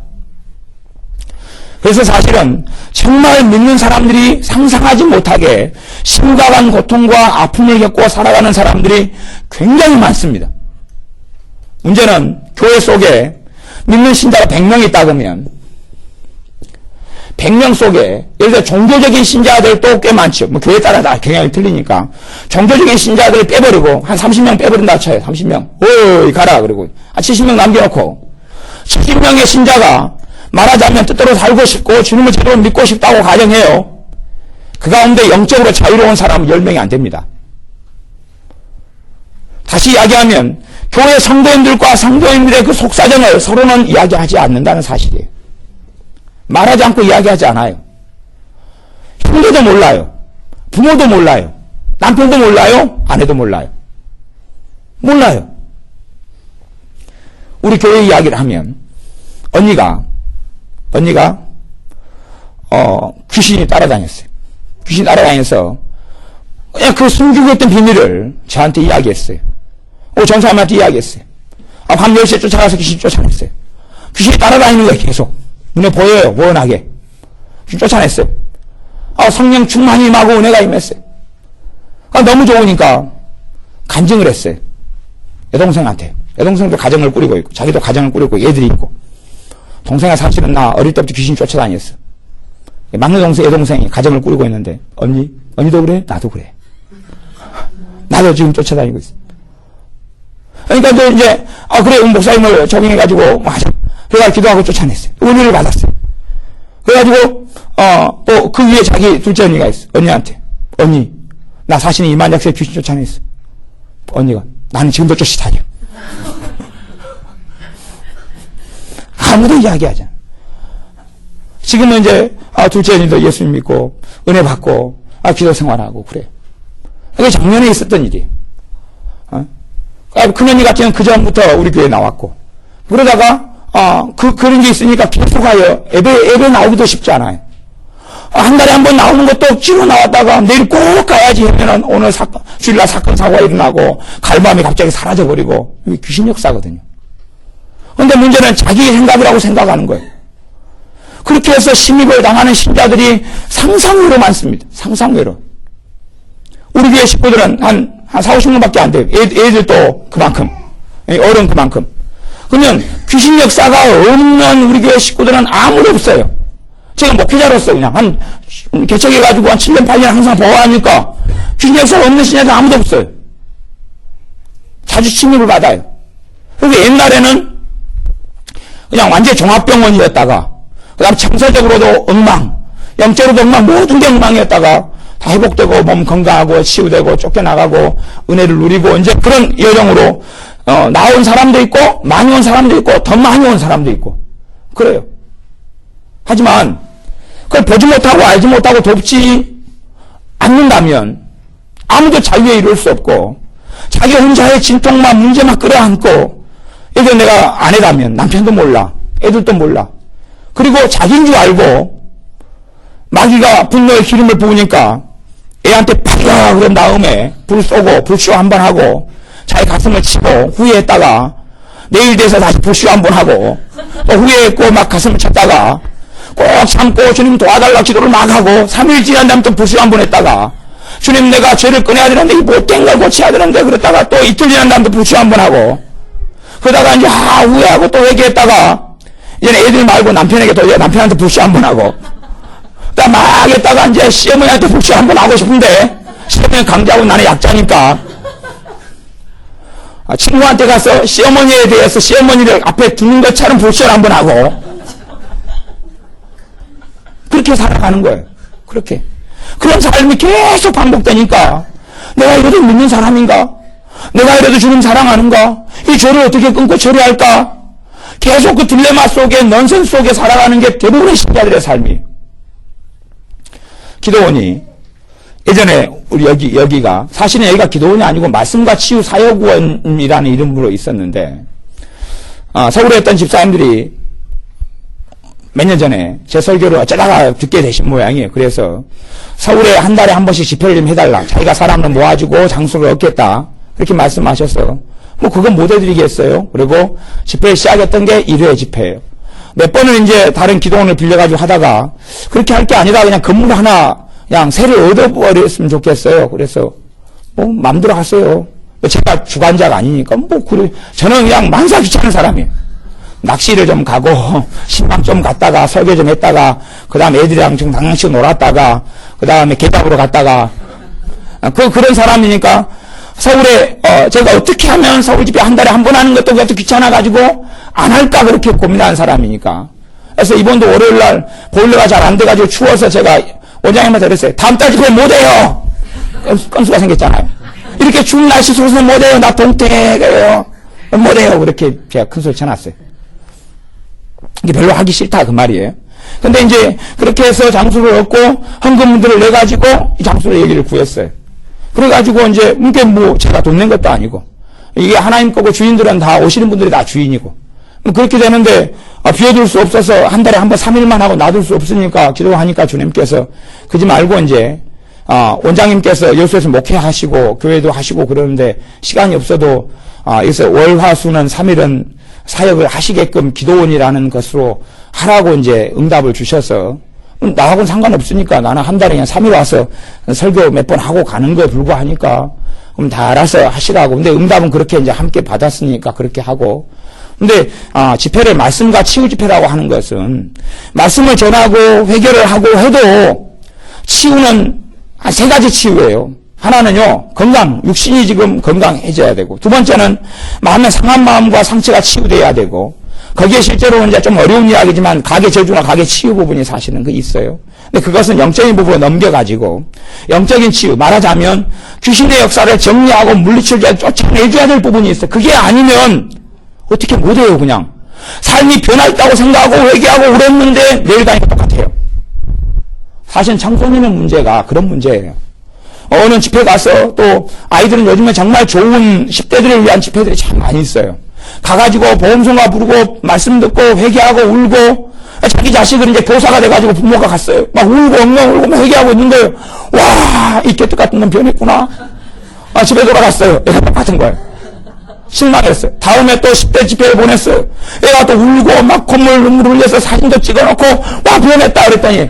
그래서 사실은 정말 믿는 사람들이 상상하지 못하게 심각한 고통과 아픔을 겪고 살아가는 사람들이 굉장히 많습니다. 문제는 교회 속에 믿는 신자가 100명 있다 그러면 100명 속에 예를 들어 종교적인 신자들도 꽤 많죠. 뭐 교회에 따라 다 경향이 틀리니까 종교적인 신자들을 빼버리고 한 30명 빼버린다 쳐요. 30명. 어이 가라 그러고 70명 남겨놓고 70명의 신자가 말하자면 뜻대로 살고 싶고 주님을 제대로 믿고 싶다고 가정해요. 그 가운데 영적으로 자유로운 사람은 10명이 안 됩니다. 다시 이야기하면 교회 성도님들과 성도님들의 그 속사정을 서로는 이야기하지 않는다는 사실이에요. 말하지 않고 이야기하지 않아요. 형제도 몰라요. 부모도 몰라요. 남편도 몰라요. 아내도 몰라요. 몰라요. 우리 교회 이야기를 하면 언니가 귀신이 따라다녔어요. 귀신이 따라다녀서 그냥 그 숨기고 있던 비밀을 저한테 이야기했어요. 전사님한테 이야기했어요. 밤 10시에 쫓아가서 귀신 쫓아냈어요. 귀신이 따라다니는 거예요, 계속. 눈에 보여요, 원하게. 귀신 쫓아냈어요. 성령 충만히 임하고 은혜가 임했어요. 너무 좋으니까 간증을 했어요. 여동생한테. 여동생도 가정을 꾸리고 있고, 자기도 가정을 꾸리고 있고, 애들이 있고. 동생아 사실은 나 어릴 때부터 귀신 쫓아다녔어. 막내 동생, 여동생이 가정을 꾸리고 있는데, 언니도 그래? 나도 그래. 나도 지금 쫓아다니고 있어. 그러니까 이제 그래 목사님을 적용해가지고 그래가 기도하고 쫓아냈어요. 은혜를 받았어요. 그래가지고 또 그 위에 자기 둘째 언니가 있어. 언니한테 언니 나 사실은 이만작세 귀신 쫓아냈어. 언니가 나는 지금도 쫓아다녀. 아무도 이야기하지 않아. 지금은 이제 둘째 언니도 예수님 믿고 은혜 받고 기도 생활하고 그래. 이게 작년에 있었던 일이에요. 큰언니 같은 경우는 그 전부터 우리 교회에 나왔고, 그러다가, 그런 게 있으니까 계속하여 예배 나오기도 쉽지 않아요. 한 달에 한 번 나오는 것도 억지로 나왔다가 내일 꼭 가야지 하면은 오늘 주일날 사건, 사고가 일어나고, 갈밤이 갑자기 사라져버리고, 이게 귀신 역사거든요. 그런데 문제는 자기 생각이라고 생각하는 거예요. 그렇게 해서 침입을 당하는 신자들이 상상외로 많습니다. 상상외로. 우리 교회 식구들은 한 4, 50명밖에 안 돼요. 애들도 그만큼. 어른 그만큼. 그러면 귀신 역사가 없는 우리 교회 식구들은 아무도 없어요. 제가 목회자로서 그냥 개척해가지고 한 7년, 8년 항상 보호하니까 귀신 역사가 없는 신자들 아무도 없어요. 자주 침입을 받아요. 그리고 옛날에는 그냥 완전 종합병원이었다가, 그 다음 정서적으로도 엉망, 영적으로도 엉망, 모든 게 엉망이었다가, 다 회복되고, 몸 건강하고, 치유되고, 쫓겨나가고, 은혜를 누리고, 이제 그런 여정으로, 나온 사람도 있고, 많이 온 사람도 있고, 더 많이 온 사람도 있고, 그래요. 하지만, 그걸 보지 못하고, 알지 못하고, 돕지 않는다면, 아무도 자유에 이룰 수 없고, 자기 혼자의 진통만, 문제만 끌어안고, 예를 들어 내가 아내라면, 남편도 몰라, 애들도 몰라. 그리고 자기인 줄 알고, 마귀가 분노의 기름을 부으니까, 애한테 파라 그런 다음에 불 쏘고 불쇼 한번 하고 자기 가슴을 치고 후회했다가 내일 돼서 다시 불쇼 한번 하고 또 후회했고 막 가슴을 쳤다가 꼭 참고 주님 도와달라 기도를 막 하고 3일 지난 다음에 또 불쇼 한번 했다가 주님 내가 죄를 끊어야 되는데 이 못된 걸 고쳐야 되는데 그랬다가 또 이틀 지난 다음에 또 불쇼 한번 하고 그러다가 이제 후회하고 또 회개했다가 이제 애들 말고 남편에게 또 남편한테 불쇼 한번 하고 막 했다가 이제 시어머니한테 불쇼 한번 하고 싶은데 시어머니는 강자고 나는 약자니까 친구한테 가서 시어머니에 대해서 시어머니를 앞에 두는 것처럼 불쇼를 한번 하고 그렇게 살아가는 거예요. 그렇게 그런 삶이 계속 반복되니까 내가 이래도 믿는 사람인가? 내가 이래도 주님 사랑하는가? 이 죄를 어떻게 끊고 처리할까? 계속 그 딜레마 속에 넌센스 속에 살아가는 게 대부분의 신자들의 삶이에요. 기도원이 예전에 우리 여기가 사실은 여기가 기도원이 아니고 말씀과 치유 사역원이라는 이름으로 있었는데 서울에 있던 집사님들이 몇 년 전에 제 설교를 어쩌다가 듣게 되신 모양이에요. 그래서 서울에 한 달에 한 번씩 집회를 좀 해달라. 자기가 사람을 모아주고 장소를 얻겠다. 그렇게 말씀하셔서 뭐 그건 못 해드리겠어요. 그리고 집회를 시작했던 게 1회 집회예요. 몇 번을 이제 다른 기도원을 빌려가지고 하다가 그렇게 할 게 아니라 그냥 건물 하나 그냥 새를 얻어버렸으면 좋겠어요. 그래서 뭐 마음대로 하세요. 제가 주관자가 아니니까 뭐 그래 저는 그냥 만사 귀찮은 사람이에요. 낚시를 좀 가고 신방 좀 갔다가 설교 좀 했다가 그 다음에 애들이랑 좀 당당씩 놀았다가 그 다음에 개잡으러 갔다가 그런 사람이니까 서울에 제가 어떻게 하면 서울 집회 한 달에 한 번 하는 것도 그것도 귀찮아가지고 안 할까 그렇게 고민하는 사람이니까 그래서 이번도 월요일날 보일러가 잘 안 돼가지고 추워서 제가 원장님한테 그랬어요. 다음 달 집회 못해요. 건수가 생겼잖아요. 이렇게 추운 날씨 속에서 못해요. 나 동태예요. 못해요. 그렇게 제가 큰 소리 쳐놨어요. 이게 별로 하기 싫다 그 말이에요. 근데 이제 그렇게 해서 장소를 얻고 헌금들을 내가지고 이 장소를 얘기를 구했어요. 그래가지고 이제 이게 뭐 제가 돈 낸 것도 아니고 이게 하나님 거고 주인들은 다 오시는 분들이 다 주인이고 그렇게 되는데 비워둘 수 없어서 한 달에 한 번 3일만 하고 놔둘 수 없으니까 기도하니까 주님께서 그러지 말고 이제 원장님께서 여수에서 목회하시고 교회도 하시고 그러는데 시간이 없어도 여기서 월화수는 3일은 사역을 하시게끔 기도원이라는 것으로 하라고 이제 응답을 주셔서 나하고는 상관없으니까 나는 한 달에 그냥 3일 와서 설교 몇 번 하고 가는 거에 불과하니까 그럼 다 알아서 하시라고. 근데 응답은 그렇게 이제 함께 받았으니까 그렇게 하고. 근데 집회를 말씀과 치유 집회라고 하는 것은 말씀을 전하고 회개를 하고 해도 치유는 한 3가지 치유예요. 하나는요, 건강, 육신이 지금 건강해져야 되고, 두 번째는 마음의 상한 마음과 상처가 치유돼야 되고, 거기에 실제로 이제 좀 어려운 이야기지만 가게 저주나 가게 치유 부분이 사실은 그 있어요. 근데 그것은 영적인 부분을 넘겨가지고 영적인 치유, 말하자면 귀신의 역사를 정리하고 물리치료자 쫓아내줘야 될 부분이 있어요. 그게 아니면 어떻게 못해요. 그냥 삶이 변화했다고 생각하고 회개하고 그랬는데 내일 가니까 똑같아요. 사실 청소년의 문제가 그런 문제예요. 어느 집회 가서 또 아이들은 요즘에 정말 좋은 10대들을 위한 집회들이 참 많이 있어요. 가가지고 보험송가 부르고 말씀 듣고 회개하고 울고 자기 자식은 이제 교사가 돼가지고 부모가 갔어요. 막 울고 엉엉 울고 막 회개하고 있는 거예요. 와, 이 개떡 같은 건 변했구나. 집에 돌아갔어요. 애가 똑같은 거예요. 실망했어요. 다음에 또 10대 집회에 보냈어요. 애가 또 울고 막 콧물 눈물 흘려서 사진도 찍어놓고 와, 변했다 그랬더니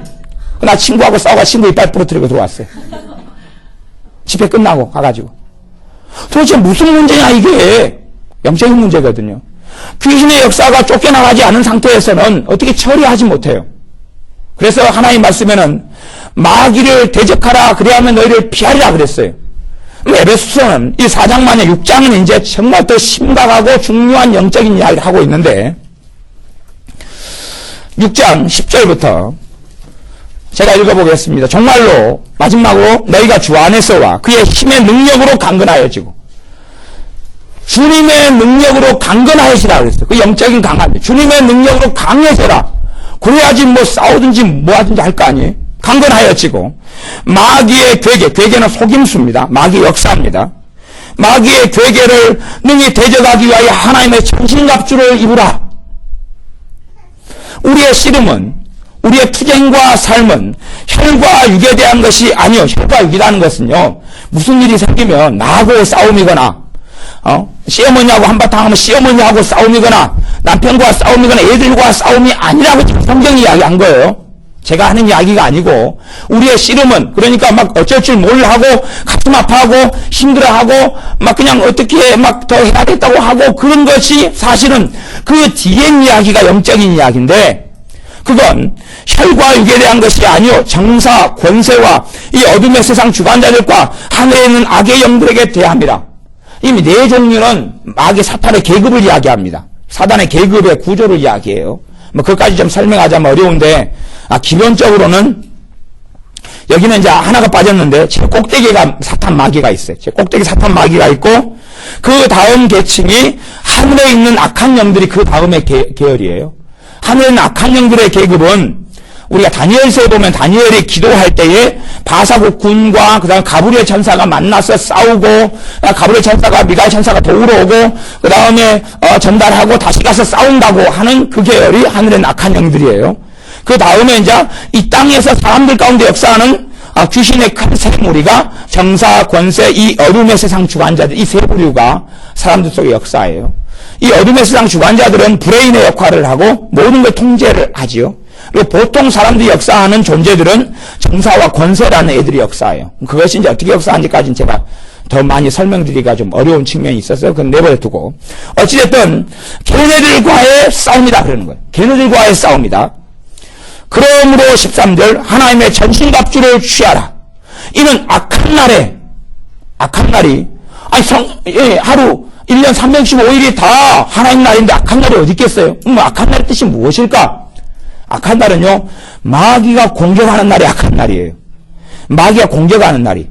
나 친구하고 싸우고 친구 이빨 부러뜨리고 들어왔어요. 집회 끝나고 가가지고. 도대체 무슨 문제냐 이게. 영적인 문제거든요. 귀신의 역사가 쫓겨나가지 않은 상태에서는 어떻게 처리하지 못해요. 그래서 하나님 말씀에는 마귀를 대적하라 그래야만 너희를 피하리라 그랬어요. 에베소서는 이 4장만에 6장은 이제 정말 더 심각하고 중요한 영적인 이야기를 하고 있는데 6장 10절부터 제가 읽어보겠습니다. 정말로 마지막으로 너희가 주 안에서와 그의 힘의 능력으로 강건하여지고 주님의 능력으로 강건하여지라 그랬어요. 그 영적인 강함. 주님의 능력으로 강해져라. 그래야지 뭐 싸우든지 뭐 하든지 할 거 아니에요. 강건하여지고 마귀의 괴계는 속임수입니다. 마귀 역사입니다. 마귀의 괴계를 능히 대적하기 위하여 하나님의 전신갑주를 입으라. 우리의 씨름은 우리의 투쟁과 삶은 혈과 육에 대한 것이 아니요. 혈과 육이라는 것은요. 무슨 일이 생기면 나하고 싸움이거나 시어머니하고 한바탕 하면 시어머니하고 싸움이거나 남편과 싸움이거나 애들과 싸움이 아니라고 지금 성경이 이야기한 거예요. 제가 하는 이야기가 아니고 우리의 씨름은 그러니까 막 어쩔 줄 몰라하고 가슴 아파하고 힘들어하고 막 그냥 어떻게 막 더 해야겠다고 하고 그런 것이 사실은 그 뒤엔 이야기가 영적인 이야기인데 그건 혈과 육에 대한 것이 아니요 정사, 권세와 이 어둠의 세상 주관자들과 하늘에 있는 악의 영들에게 대함이라. 이미 네 종류는 마귀 사탄의 계급을 이야기합니다. 사단의 계급의 구조를 이야기해요. 뭐 그것까지 좀 설명하자면 어려운데 기본적으로는 여기는 이제 하나가 빠졌는데 제 꼭대기가 사탄 마귀가 있어요. 제 꼭대기 사탄 마귀가 있고 그 다음 계층이 하늘에 있는 악한 영들이 그 다음의 계열이에요. 하늘에 있는 악한 영들의 계급은 우리가 다니엘서에 보면 다니엘이 기도할 때에 바사국 군과 그다음 가브리엘 천사가 만나서 싸우고 가브리엘 천사가 미가엘 천사가 도우러 오고 그다음에 전달하고 다시 가서 싸운다고 하는 그 계열이 하늘에 있는 악한 영들이에요. 그 다음에 이제 이 땅에서 사람들 가운데 역사하는 귀신의 큰 세 무리가 정사, 권세, 이 어둠의 세상 주관자들 이 세 부류가 사람들 속의 역사예요. 이 어둠의 세상 주관자들은 브레인의 역할을 하고 모든 걸 통제를 하지요. 그리고 보통 사람들이 역사하는 존재들은 정사와 권세라는 애들이 역사해요. 그것이 이제 어떻게 역사하는지까지는 제가 더 많이 설명드리기가 좀 어려운 측면이 있어서 그건 내버려 두고 어찌됐든 걔네들과의 싸움이다 그러는 거예요. 걔네들과의 싸움이다. 그러므로 13절 하나님의 전신갑주를 취하라. 이는 악한 날이 하루 1년 365일이 다 하나님 날인데 악한 날이 어디 있겠어요? 악한 날의 뜻이 무엇일까? 악한 날은요, 마귀가 공격하는 날이 악한 날이에요. 마귀가 공격하는 날이.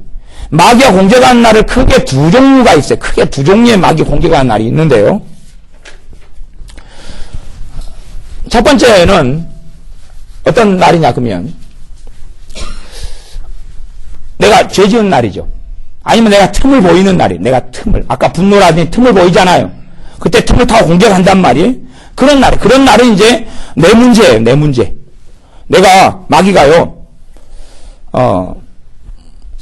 마귀가 공격하는 날을 크게 두 종류가 있어요. 크게 두 종류의 마귀 공격하는 날이 있는데요. 첫 번째는 어떤 날이냐 그러면 내가 죄 지은 날이죠. 아니면 내가 틈을 보이는 날이에요. 내가 틈을. 아까 분노라든지 틈을 보이잖아요. 그때 틈을 타고 공격한단 말이에요. 그런 날은 이제 내 문제예요. 내 문제. 내가 마귀가요.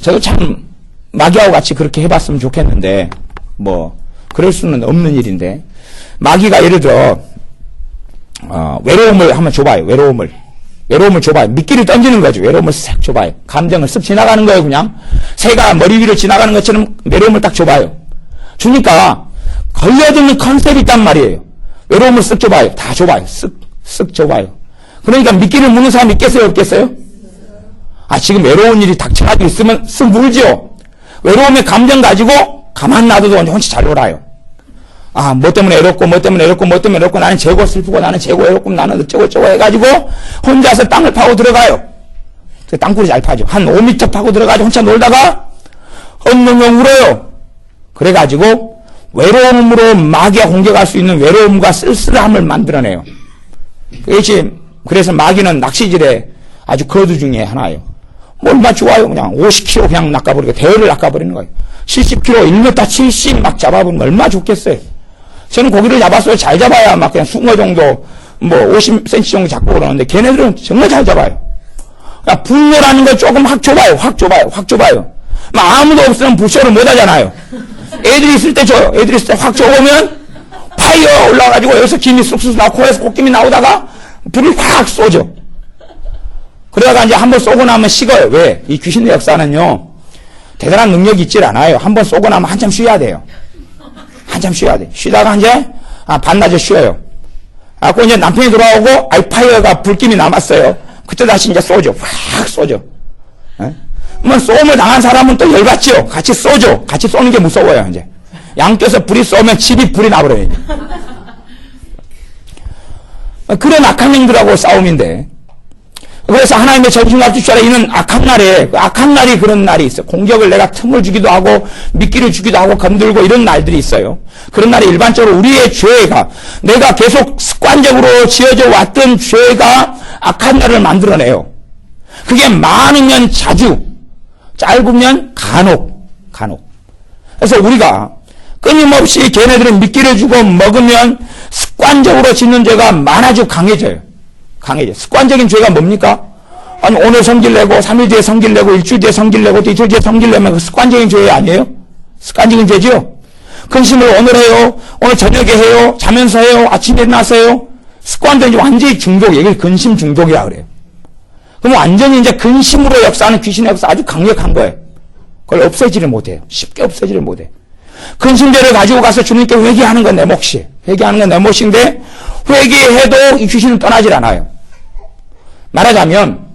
저도 참 마귀하고 같이 그렇게 해봤으면 좋겠는데 뭐 그럴 수는 없는 일인데 마귀가 예를 들어 외로움을 한번 줘봐요. 외로움을 줘봐요. 미끼를 던지는 거죠. 외로움을 싹 줘봐요. 감정을 쓱 지나가는 거예요. 그냥 새가 머리 위를 지나가는 것처럼 외로움을 딱 줘봐요. 주니까 걸려드는 컨셉이 있단 말이에요. 외로움을 쓱 줘봐요. 다 줘봐요. 쓱 줘봐요. 그러니까 미끼를 무는 사람 있겠어요? 없겠어요? 지금 외로운 일이 닥쳐가지고 있으면 쓱 물죠. 외로움의 감정 가지고 가만 놔둬도 혼자 잘 놀아요. 뭐 때문에 외롭고 나는 재고 슬프고 나는 재고 외롭고 나는 어쩌고 해가지고 혼자서 땅을 파고 들어가요. 땅굴이 잘 파죠. 한 5m 파고 들어가지고 혼자 놀다가 엉엉엉 울어요. 그래가지고 외로움으로 마귀가 공격할 수 있는 외로움과 쓸쓸함을 만들어내요. 그래서 마귀는 낚시질의 아주 거두 중에 하나예요. 뭐 얼마 좋아요. 그냥 50kg 그냥 낚아버리고, 대여를 낚아버리는 거예요. 70kg, 1m 70 막 잡아버리면 얼마 좋겠어요. 저는 고기를 잡았어요. 잘 잡아야 막 그냥 숭어 정도, 뭐 50cm 정도 잡고 그러는데, 걔네들은 정말 잘 잡아요. 그러니까 분노라는 걸 조금 확 좁아요. 확 좁아요. 막 아무도 없으면 부쇼를 못 하잖아요. 애들이 있을 때 줘요. 애들이 있을 때 확 좁으면 파이어 올라가가지고 여기서 김이 쑥쑥 나오고 코에서 꽃김이 나오다가 불을 확 쏘죠. 그러다가 이제 한번 쏘고 나면 식어요. 왜? 이 귀신의 역사는요, 대단한 능력이 있질 않아요. 한번 쏘고 나면 한참 쉬어야 돼요. 한참 쉬어야 돼. 쉬다가 이제, 반나절 쉬어요. 그 이제 남편이 돌아오고, 파이어가 불김이 남았어요. 그때 다시 이제 쏘죠. 확 쏘죠. 뭐 쏘움을 당한 사람은 또 열받죠. 같이 쏘죠. 같이 쏘는 게 무서워요, 이제. 양쪽에서 불이 쏘면 집이 불이 나버려요, 이제. 그런 악한 영들하고 싸움인데. 그래서 하나님의 전신갑 주시라 이는 악한 날에, 악한 날이 그런 날이 있어요. 공격을 내가 틈을 주기도 하고, 미끼를 주기도 하고, 건들고 이런 날들이 있어요. 그런 날에 일반적으로 우리의 죄가, 내가 계속 습관적으로 지어져 왔던 죄가 악한 날을 만들어내요. 그게 많으면 자주, 짧으면 간혹. 그래서 우리가 끊임없이 걔네들은 미끼를 주고 먹으면 습관적으로 짓는 죄가 많아지고 강해져요. 습관적인 죄가 뭡니까? 아니, 오늘 성질 내고, 3일 뒤에 성질 내고, 일주일 뒤에 성질 내고, 또 이틀 뒤에 성질 내면 그 습관적인 죄 아니에요? 습관적인 죄죠? 근심을 오늘 해요, 오늘 저녁에 해요, 자면서 해요, 아침에 일어나서 해요. 습관적인 죄 완전히 중독이에요. 이게 근심 중독이라 그래요. 그럼 완전히 이제 근심으로 역사하는 귀신의 역사 아주 강력한 거예요. 그걸 없애지를 못해요. 쉽게 없애지를 못해요. 근심죄를 가지고 가서 주님께 회개하는 건 내 몫이에요. 회개하는 건 내 몫인데, 회개해도 이 귀신은 떠나질 않아요. 말하자면,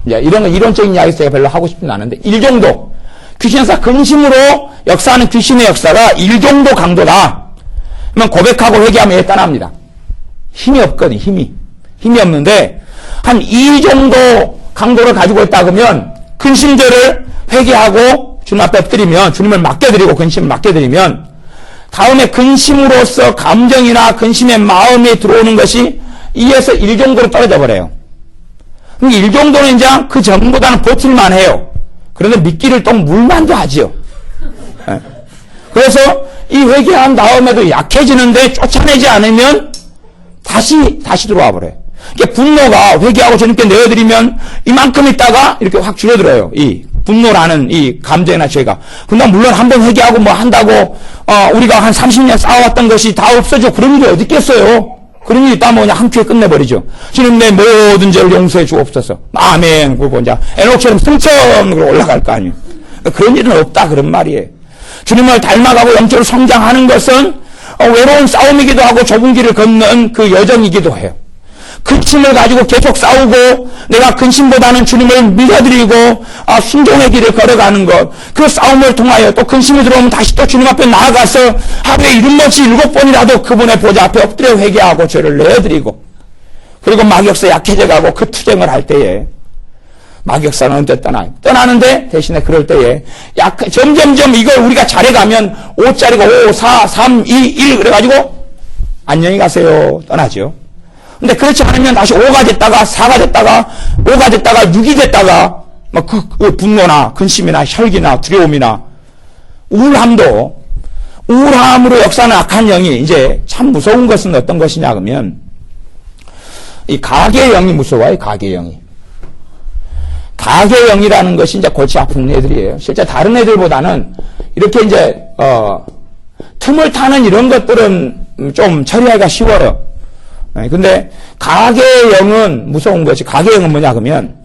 이제 이런 건 이론적인 이야기 제가 별로 하고 싶진 않은데, 일정도, 귀신 역사, 근심으로 역사하는 귀신의 역사가 일정도 강도다. 그러면 고백하고 회개하면 얘 떠납니다. 힘이 없거든, 힘이 없는데, 한 2 정도 강도를 가지고 있다 그러면, 근심죄를 회개하고 주님 앞에 엎드리면, 주님을 맡겨드리고 근심을 맡겨드리면, 다음에 근심으로서 감정이나 근심의 마음이 들어오는 것이 2에서 1 정도로 떨어져 버려요. 1 정도는 이제 그 전보다는 버틸만 해요. 그런데 미끼를 또 물만도 하지요. 그래서 이 회개한 다음에도 약해지는데 쫓아내지 않으면 다시 들어와 버려요. 이게 분노가 회개하고 주님께 내어드리면 이만큼 있다가 이렇게 확 줄어들어요. 이 분노라는 이 감정이나 죄가. 근데 물론 한번 회개하고 뭐 한다고 우리가 한 30년 쌓아왔던 것이 다 없어져. 그런 일이 어디 있겠어요. 그런 일이 있다면 그냥 한 큐에 끝내버리죠. 주님 내 모든 죄를 용서해 주옵소서. 아멘. 그리고 이제 에녹처럼 승천으로 올라갈 거 아니에요. 그런 일은 없다 그런 말이에요. 주님을 닮아가고 영적으로 성장하는 것은 외로운 싸움이기도 하고 좁은 길을 걷는 그 여정이기도 해요. 근심을 가지고 계속 싸우고 내가 근심보다는 주님을 믿어드리고 순종의 길을 걸어가는 것, 그 싸움을 통하여 또 근심이 들어오면 다시 또 주님 앞에 나아가서 하루에 7번씩 7번이라도 그분의 보좌 앞에 엎드려 회개하고 죄를 내어드리고, 그리고 마귀역사 약해져가고 그 투쟁을 할 때에 마귀역사는 언제 떠나요? 떠나는데 대신에 그럴 때에 점점점 이걸 우리가 잘해가면 5짜리가 5, 4, 3, 2, 1 그래가지고 안녕히 가세요 떠나죠. 근데 그렇지 않으면 다시 5가 됐다가 4가 됐다가 5가 됐다가 6이 됐다가 막 그 분노나 근심이나 혈기나 두려움이나 우울함으로 역사하는 악한 영이 이제 참 무서운 것은 어떤 것이냐 그러면 이 가계의 영이 무서워요. 가계의 영이. 가계의 영이라는 것이 이제 골치 아픈 애들이에요. 실제 다른 애들보다는 이렇게 이제 틈을 타는 이런 것들은 좀 처리하기가 쉬워요. 근데 가계의 영은 무서운 것이, 가계의 영은 뭐냐 그러면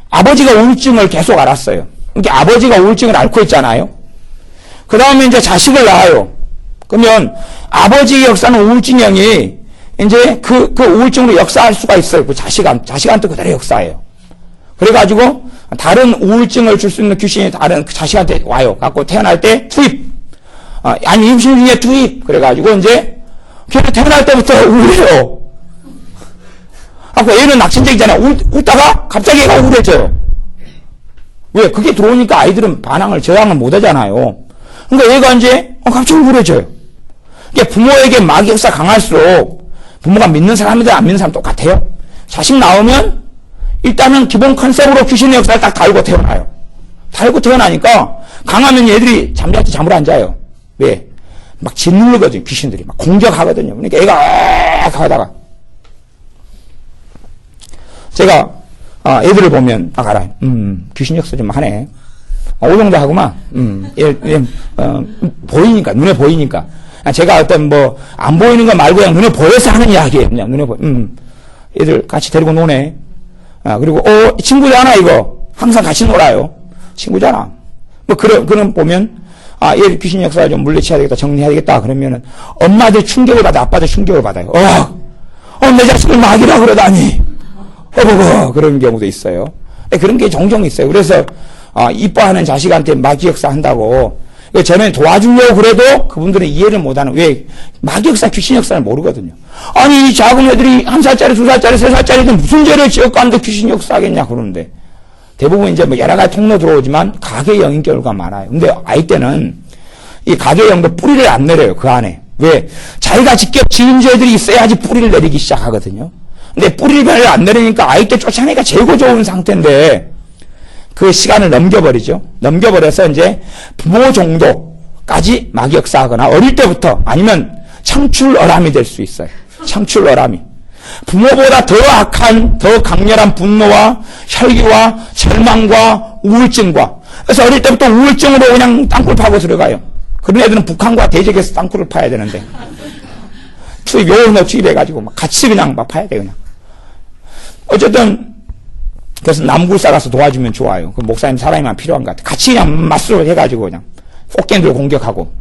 아버지가 우울증을 계속 앓았어요. 그러니까 아버지가 우울증을 앓고 있잖아요. 그 다음에 이제 자식을 낳아요. 그러면 아버지의 역사는 우울증형이 이제 그 우울증으로 역사할 수가 있어요. 그 자식한테 그대로 역사해요. 그래가지고 다른 우울증을 줄 수 있는 귀신이 다른 그 자식한테 와요. 갖고 태어날 때 투입. 아니 임신 중에 투입. 그래가지고 이제 걔는 태어날 때부터 우울해요. 얘는 낙천적이잖아요. 웃다가 갑자기 얘가 우울해져요. 왜? 그게 들어오니까 아이들은 반항을, 저항을 못 하잖아요. 그러니까 얘가 이제 갑자기 우울해져요. 그러니까 부모에게 마귀역사 강할수록 부모가 믿는 사람이든 안 믿는 사람 똑같아요. 자식 나오면 일단은 기본 컨셉으로 귀신의 역사를 딱 달고 태어나요. 달고 태어나니까 강하면 얘들이 잠잘 때 잠을 안 자요. 왜? 막 짓누르거든요. 귀신들이 막 공격하거든요. 그러니까 애가 하다가 제가 애들을 보면 알아요. 귀신 역사 좀 하네. 오 정도 하구만. 보이니까, 눈에 보이니까. 제가 어떤 안 보이는 거 말고 그냥 눈에 보여서 하는 이야기예요. 그냥 눈에 애들 같이 데리고 노네. 그리고, 친구잖아, 이거. 항상 같이 놀아요. 친구잖아. 그런 보면, 얘 귀신 역사를 좀 물리쳐야 되겠다, 정리해야 되겠다, 그러면은, 엄마들 충격을 받아, 아빠들 충격을 받아요. 내 자식을 마귀라 그러다니. 그런 경우도 있어요. 그런 게 종종 있어요. 그래서, 이뻐하는 자식한테 마귀 역사 한다고. 저는 도와주려고 그래도 그분들은 이해를 못하는, 왜? 마귀 역사, 귀신 역사를 모르거든요. 아니, 이 작은 애들이 1살짜리, 2살짜리, 3살짜리들 무슨 죄를 지었가는데 귀신 역사 하겠냐, 그러는데. 대부분 이제 여러 가지 통로 들어오지만 가계 영인 경우가 많아요. 근데 아이 때는 이 가계 영도 뿌리를 안 내려요, 그 안에. 왜? 자기가 직접 지은 죄들이 있어야지 뿌리를 내리기 시작하거든요. 근데 뿌리를 안 내리니까 아이 때 쫓아내기가 최고 좋은 상태인데, 그 시간을 넘겨버리죠. 넘겨버려서 이제 부모 정도까지 마귀 역사하거나 어릴 때부터 아니면 창출어람이 될 수 있어요. 창출어람이. 부모보다 더 악한, 더 강렬한 분노와 혈기와 절망과 우울증과. 그래서 어릴 때부터 우울증으로 그냥 땅굴 파고 들어가요. 그런 애들은 북한과 대적에서 땅굴을 파야 되는데. 묘로 투입해가지고 막 같이 그냥 막 파야 돼, 그냥. 어쨌든, 그래서 남굴사 가서 도와주면 좋아요. 그 목사님 사람이만 필요한 것 같아. 같이 그냥 맞서로 해가지고 그냥 폭갱들 공격하고.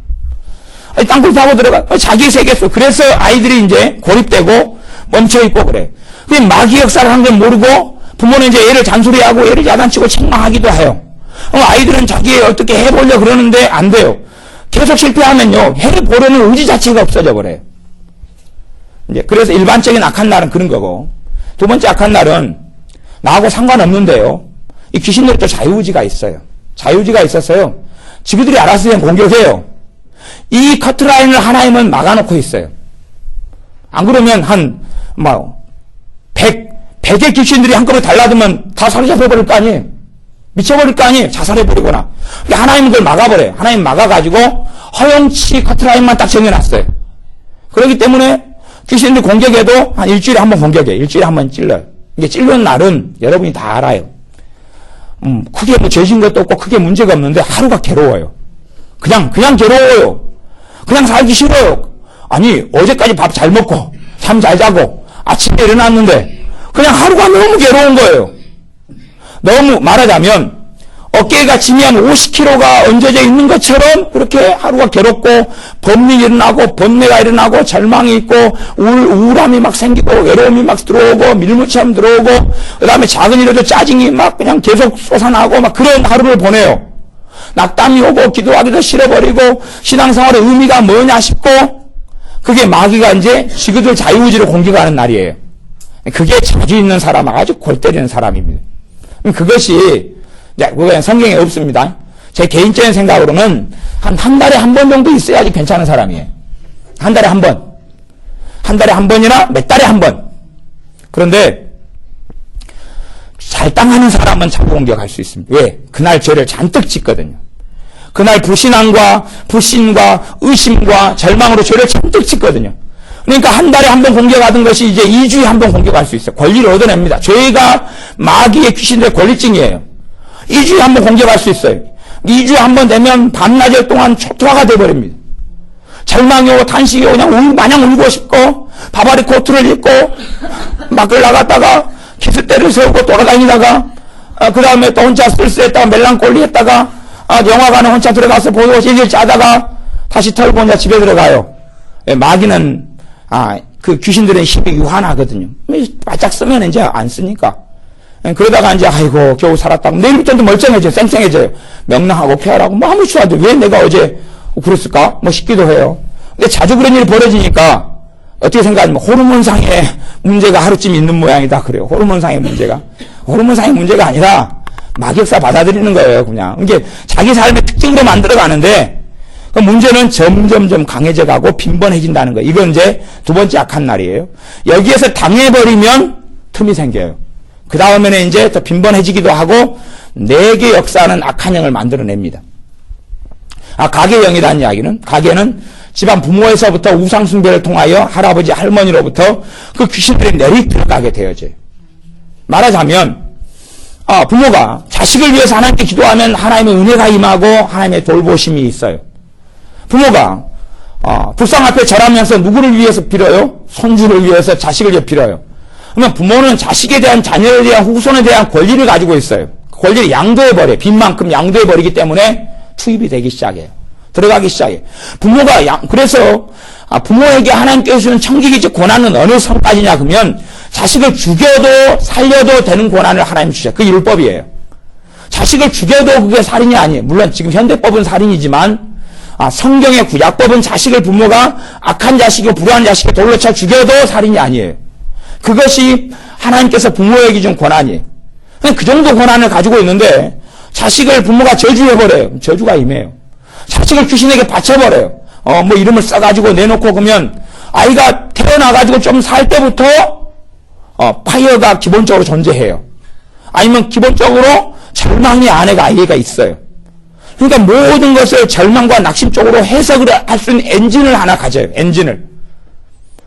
땅굴 파고 들어가. 자기 세계 속. 그래서 아이들이 이제 고립되고 멈춰있고 그래. 그 마귀 역사를 한 걸 모르고 부모는 이제 얘를 잔소리하고 얘를 야단치고 책망하기도 해요. 아이들은 자기 어떻게 해보려 그러는데 안 돼요. 계속 실패하면요. 해보려는 의지 자체가 없어져 버려요. 이제 그래서 일반적인 악한 날은 그런 거고. 두 번째 악한 날은 나하고 상관없는데요. 이 귀신들도 자유의지가 있어요. 자유의지가 있어서요. 지구들이 알아서 그냥 공격해요. 이 커트라인을 하나이면 막아놓고 있어요. 안 그러면 100의 귀신들이 한꺼번에 달라들면 다 사로잡혀버릴 거 아니에요. 미쳐버릴 거 아니에요. 자살해버리거나. 하나님은 그걸 막아버려요. 하나님 막아가지고 허용치 커트라인만 딱 정해놨어요. 그렇기 때문에 귀신들 공격해도 한 일주일에 한 번 공격해요. 일주일에 한 번 찔러요. 이게 찔른 날은 여러분이 다 알아요. 크게 죄진 것도 없고 크게 문제가 없는데 하루가 괴로워요. 그냥 괴로워요. 그냥 살기 싫어요. 아니, 어제까지 밥 잘 먹고, 잠 잘 자고, 아침에 일어났는데, 그냥 하루가 너무 괴로운 거예요. 너무 말하자면, 어깨가 짐이 한 50kg가 얹어져 있는 것처럼 그렇게 하루가 괴롭고, 범민이 일어나고, 번뇌가 일어나고, 절망이 있고, 우울함이 막 생기고, 외로움이 막 들어오고, 밀무참 들어오고, 그 다음에 작은 일에도 짜증이 막 그냥 계속 솟아나고, 막 그런 하루를 보내요. 낙담이 오고, 기도하기도 싫어버리고, 신앙생활의 의미가 뭐냐 싶고, 그게 마귀가 이제 지그들 자유의지로 공격하는 날이에요. 그게 자주 있는 사람, 아주 골 때리는 사람입니다. 그것이, 그건 성경에 없습니다. 제 개인적인 생각으로는 한 달에 한 번 정도 있어야지 괜찮은 사람이에요. 한 달에 한 번. 한 달에 한 번이나 몇 달에 한 번. 그런데, 잘 당하는 사람은 자꾸 공격할 수 있습니다. 왜? 그날 죄를 잔뜩 짓거든요. 그날 불신앙과 의심과 절망으로 죄를 잔뜩 짓거든요. 그러니까 한 달에 한 번 공격하던 것이 이제 2주에 한 번 공격할 수 있어요. 권리를 얻어냅니다. 죄가 마귀의 귀신들의 권리증이에요. 2주에 한 번 공격할 수 있어요. 2주에 한 번 되면 밤낮일 동안 초토화가 돼버립니다. 절망이 오고 탄식이 오고 그냥 마냥 울고 싶고 바바리 코트를 입고 막을 나갔다가 키스대를 세우고 돌아다니다가 그 다음에 또 혼자 쓸쓸했다가 멜랑꼴리 했다가 영화관에 혼자 들어가서 보고 일일 짜다가 다시 털고 혼자 집에 들어가요. 마귀는 그 귀신들의 힘이 유한하거든요. 바짝 쓰면 이제 안 쓰니까. 그러다가 이제 아이고 겨우 살았다고 내일부터도 멀쩡해져요. 쌩쌩해져요. 명랑하고 쾌활하고 뭐 아무렇지도 않아도 왜 내가 어제 그랬을까 뭐 싶기도 해요. 근데 자주 그런 일이 벌어지니까 어떻게 생각하냐면 호르몬상의 문제가 하루쯤 있는 모양이다 그래요. 호르몬상의 문제가 아니라 마귀역사 받아들이는 거예요. 그냥 이게 자기 삶의 특징으로 만들어가는데 그 문제는 점점점 강해져가고 빈번해진다는 거예요. 이건 이제 두 번째 악한 날이에요. 여기에서 당해버리면 틈이 생겨요. 그 다음에는 이제 더 빈번해지기도 하고 내계 역사는 악한 영을 만들어냅니다. 가계영이라는 이야기는, 가계는 집안 부모에서부터 우상숭배를 통하여 할아버지 할머니로부터 그 귀신들이 내리 들어가게 되어져요. 말하자면 부모가 자식을 위해서 하나님께 기도하면 하나님의 은혜가 임하고 하나님의 돌보심이 있어요. 부모가 불상 앞에 절하면서 누구를 위해서 빌어요? 손주를 위해서, 자식을 위해 빌어요. 그러면 부모는 자식에 대한, 자녀에 대한, 후손에 대한 권리를 가지고 있어요. 그 권리를 양도해버려요. 빈 만큼 양도해버리기 때문에 투입이 되기 시작해요. 들어가기 시작해요. 부모가 그래서 부모에게 하나님께서 주는 청지기적 권한은 어느 선까지냐 그러면 자식을 죽여도 살려도 되는 권한을 하나님 주셔요. 그게 율법이에요. 자식을 죽여도 그게 살인이 아니에요. 물론 지금 현대법은 살인이지만 성경의 구약법은 자식을 부모가 악한 자식이고 불우한 자식을 돌로 쳐 죽여도 살인이 아니에요. 그것이 하나님께서 부모에게 준 권한이에요. 그 정도 권한을 가지고 있는데 자식을 부모가 저주해버려요. 저주가 임해요. 자식을 귀신에게 바쳐버려요. 뭐 이름을 써가지고 내놓고 그러면 아이가 태어나가지고 좀 살 때부터 파이어가 기본적으로 존재해요. 아니면 기본적으로 절망의 아이가 있어요. 그러니까 모든 것을 절망과 낙심 쪽으로 해석을 할 수 있는 엔진을 하나 가져요. 엔진을.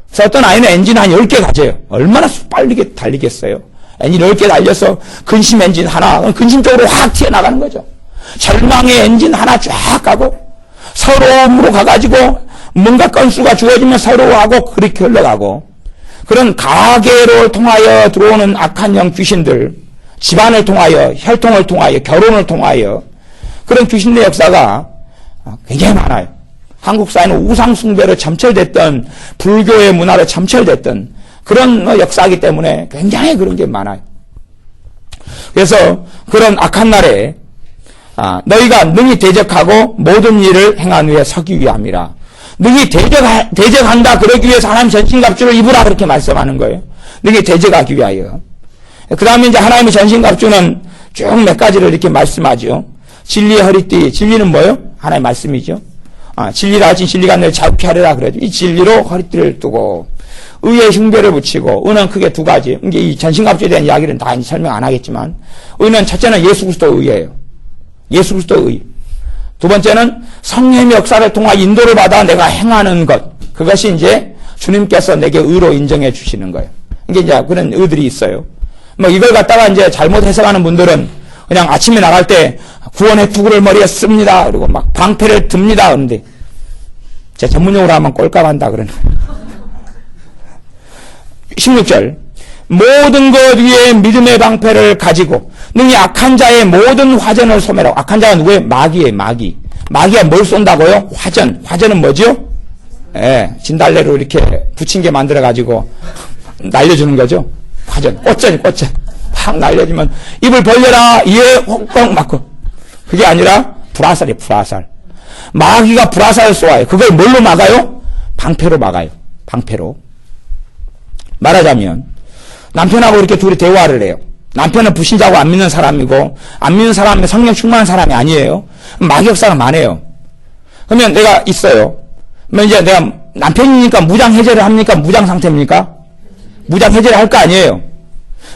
그래서 어떤 아이는 엔진 한 10개 가져요. 얼마나 빨리 달리겠어요. 엔진 10개 달려서 근심 엔진 하나, 근심 쪽으로 확 튀어나가는 거죠. 절망의 엔진 하나 쫙 가고 서러움으로 가가지고 뭔가 건수가 주어지면 서러워하고 그렇게 흘러가고, 그런 가계를 통하여 들어오는 악한 영 귀신들, 집안을 통하여, 혈통을 통하여, 결혼을 통하여 그런 귀신의 역사가 굉장히 많아요. 한국 사회는 우상 숭배로 점철됐던, 불교의 문화로 점철됐던 그런 역사이기 때문에 굉장히 그런 게 많아요. 그래서 그런 악한 날에 너희가 능히 대적하고 모든 일을 행한 후에 서기 위함이라. 능히 대적한다, 그러기 위해서 하나님 전신갑주를 입으라, 그렇게 말씀하는 거예요. 능히 대적하기 위하여. 그 다음에 이제 하나님의 전신갑주는 쭉 몇 가지를 이렇게 말씀하죠. 진리의 허리띠, 진리는 뭐예요? 하나님의 말씀이죠. 진리라 하신 진리가 너를 자유케 하리라 그래도 이 진리로 허리띠를 두고 의의 흉배를 붙이고, 의는 크게 두 가지. 이게 이 전신갑주에 대한 이야기는 다 설명 안 하겠지만, 의는 첫째는 예수 그리스도 의예요. 예수 그리스도 의. 두 번째는 성령의 역사를 통하 인도를 받아 내가 행하는 것. 그것이 이제 주님께서 내게 의로 인정해 주시는 거예요. 이게 이제 그런 의들이 있어요. 뭐 이걸 갖다가 이제 잘못 해석하는 분들은 그냥 아침에 나갈 때 구원의 투구를 머리에 씁니다. 그리고 막 방패를 듭니다. 그런데 제 전문용어로 하면 꼴값 한다 그러는 거예요. 16절. 모든 것 위에 믿음의 방패를 가지고 능히 악한 자의 모든 화전을 소멸하고. 악한 자가 누구예요? 마귀예요. 마귀. 마귀가 뭘 쏜다고요? 화전. 화전은 뭐죠? 진달래로 이렇게 붙인 게 만들어가지고 날려주는 거죠. 화전. 꽃전. 팍 날려주면 입을 벌려라, 이에 혹혹 맞고. 그게 아니라 불화살이에요. 불화살. 마귀가 불화살을 쏘아요. 그걸 뭘로 막아요? 방패로 막아요. 방패로. 말하자면 남편하고 이렇게 둘이 대화를 해요. 남편은 불신자고 안 믿는 사람이고, 안 믿는 사람은 성령 충만한 사람이 아니에요. 마귀 역사가 많아요. 그러면 내가 있어요. 그러면 이제 내가 남편이니까 무장 해제를 합니까? 무장 상태입니까? 무장 해제를 할 거 아니에요.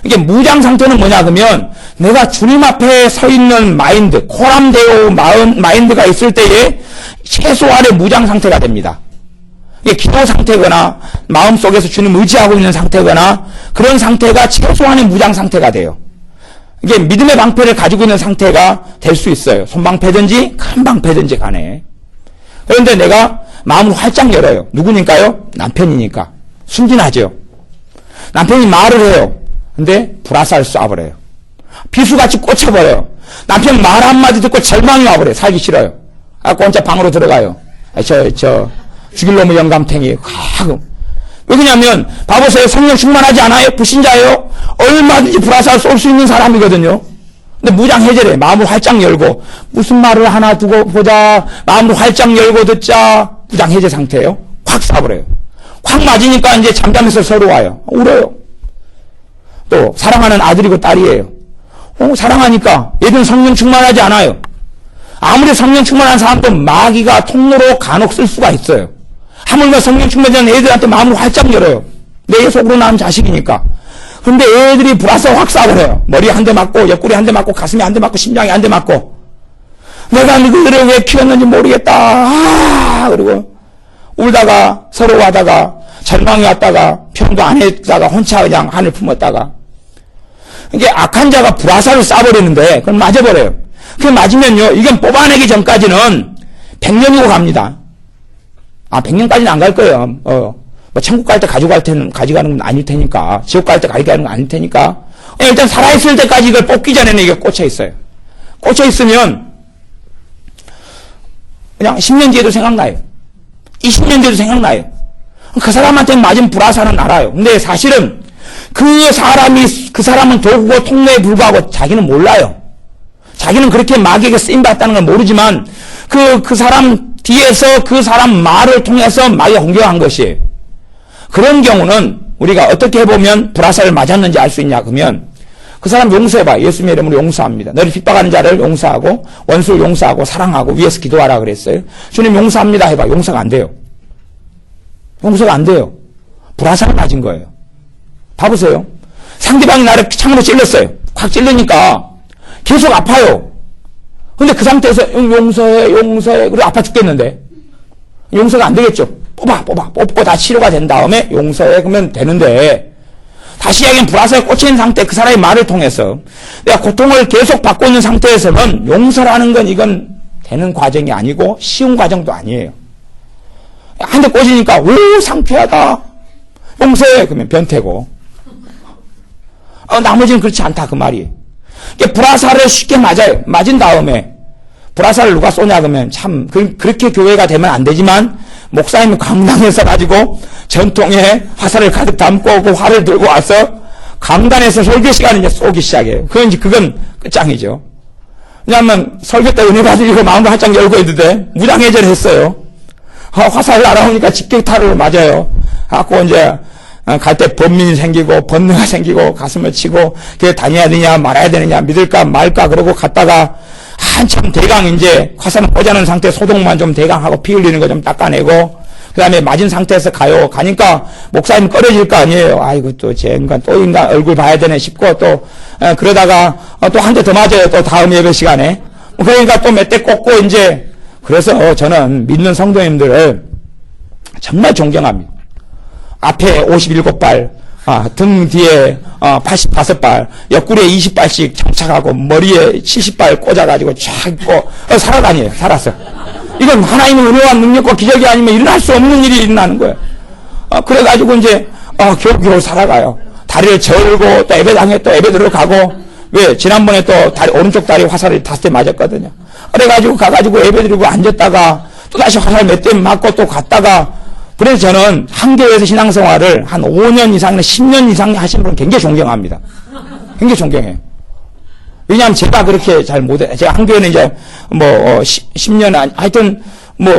이게 무장 상태는 뭐냐 그러면 내가 주님 앞에 서 있는 마인드, 코람데오 마인드가 있을 때에 최소한의 무장 상태가 됩니다. 이게 기도 상태거나 마음속에서 주님 의지하고 있는 상태거나 그런 상태가 최소한의 무장 상태가 돼요. 이게 믿음의 방패를 가지고 있는 상태가 될 수 있어요. 손방패든지 큰 방패든지 간에. 그런데 내가 마음을 활짝 열어요. 누구니까요? 남편이니까. 순진하죠. 남편이 말을 해요. 근데 불화살 쏴버려요. 비수같이 꽂혀버려요. 남편 말 한마디 듣고 절망이 와버려요. 살기 싫어요. 혼자 방으로 들어가요. 죽일 놈의 영감탱이. 왜 그러냐면 봐보세요. 성령 충만하지 않아요? 불신자예요? 얼마든지 불화살 쏠 수 있는 사람이거든요. 근데 무장 해제를 해. 마음을 활짝 열고 무슨 말을 하나 두고 보자. 마음을 활짝 열고 듣자. 무장 해제 상태예요. 확 쏴버려요. 확 맞으니까 이제 잠잠해서 서로 와요. 울어요. 또 사랑하는 아들이고 딸이에요. 사랑하니까 얘들은 성령 충만하지 않아요. 아무리 성령 충만한 사람도 마귀가 통로로 간혹 쓸 수가 있어요. 하물며 성령 충만한 애들한테 마음을 활짝 열어요. 내 속으로 낳은 자식이니까. 근데 애들이 불화살 확 쏴버려요. 머리에 한 대 맞고, 옆구리에 한 대 맞고, 가슴에 한 대 맞고, 심장에 한 대 맞고. 내가 너희들을 왜 키웠는지 모르겠다. 그리고 울다가, 서러워하다가, 절망이 왔다가, 평도 안 했다가, 혼자 그냥 하늘 품었다가. 이게 악한 자가 불화살을 쏴버리는데, 그럼 맞아버려요. 그 맞으면요, 이건 뽑아내기 전까지는 100년이고 갑니다. 100년까지는 안 갈 거예요. 뭐 천국 갈 때 가져가는 건 아닐 테니까, 지옥 갈 때 가져가는 건 아닐 테니까, 일단 살아있을 때까지 이걸 뽑기 전에는 이게 꽂혀 있어요. 꽂혀 있으면 그냥 10년 뒤에도 생각나요. 20년 뒤에도 생각나요. 그 사람한테 맞은 불화살은 알아요. 근데 사실은 그 사람은 도구고 통로에 불과하고 자기는 몰라요. 자기는 그렇게 마귀에게 쓰임받았다는 걸 모르지만 그 사람 뒤에서 그 사람 말을 통해서 마귀가 공격한 것이에요. 그런 경우는 우리가 어떻게 해보면 불화살을 맞았는지 알 수 있냐 그러면 그 사람 용서해봐. 예수님의 이름으로 용서합니다. 너를 핍박하는 자를 용서하고 원수를 용서하고 사랑하고 위에서 기도하라 그랬어요. 주님 용서합니다 해봐. 용서가 안 돼요. 용서가 안 돼요. 불화살을 맞은 거예요. 봐보세요. 상대방이 나를 창으로 찔렀어요. 확 찔르니까 계속 아파요. 근데 그 상태에서 용서해 그리고 아파 죽겠는데 용서가 안 되겠죠. 뽑고 다 치료가 된 다음에 용서해 그러면 되는데 다시 이야기하면 불화살에 꽂혀있는 상태 그 사람의 말을 통해서 내가 고통을 계속 받고 있는 상태에서는 용서라는 건 이건 되는 과정이 아니고 쉬운 과정도 아니에요. 한 대 꽂으니까 오 상쾌하다 용서해 그러면 변태고 나머지는 그렇지 않다 그 말이에요. 불화살을 쉽게 맞아요. 맞은 다음에 불화살을 누가 쏘냐 그러면 참 그렇게 교회가 되면 안 되지만 목사님이 강당에서 가지고 전통에 화살을 가득 담고 그 활을 들고 와서 강단에서 설교 시간에 이제 쏘기 시작해요. 그건 끝장이죠. 왜냐하면 설교 때 은혜 받으려고 마음을 활짝 열고 있는데 무장해제를 했어요. 화살 날아오니까 직격탄으로 맞아요. 갖고 이제 갈 때 번민이 생기고 번뇌가 생기고 가슴을 치고 그게 다녀야 되냐 말아야 되느냐 믿을까 말까 그러고 갔다가 한참 대강 이제 화살은 꽂아놓은 상태 소독만 좀 대강 하고 피 흘리는 거 좀 닦아내고 그 다음에 맞은 상태에서 가니까 목사님 꺼려질 거 아니에요. 아이고 또 제 인간 또 인간 얼굴 봐야 되네 싶고 또 그러다가 또 한 대 더 맞아요. 또 다음 예배 시간에 그러니까 또 몇 대 꽂고 이제 그래서 저는 믿는 성도님들을 정말 존경합니다. 앞에 57발, 등 뒤에 85발, 옆구리에 20발씩 장착하고 머리에 70발 꽂아가지고 쫙 있고 살아다녀요. 살았어요. 이건 하나님의 은혜와 능력과 기적이 아니면 일어날 수 없는 일이 일어나는 거예요. 그래가지고 이제 겨우 살아가요. 다리를 절고 또 예배당에 또 예배 들어가고 왜 지난번에 또 오른쪽 다리 화살을 5대 맞았거든요. 그래가지고 가가지고 예배 드리고 앉았다가 또 다시 화살 몇 대 맞고 또 갔다가 그래서 저는 한 교회에서 신앙생활을 한 5년 이상이나 10년 이상 하신 분은 굉장히 존경합니다. 굉장히 존경해요. 왜냐하면 제가 그렇게 잘 못해. 제가 한 교회는 이제 10년, 하여튼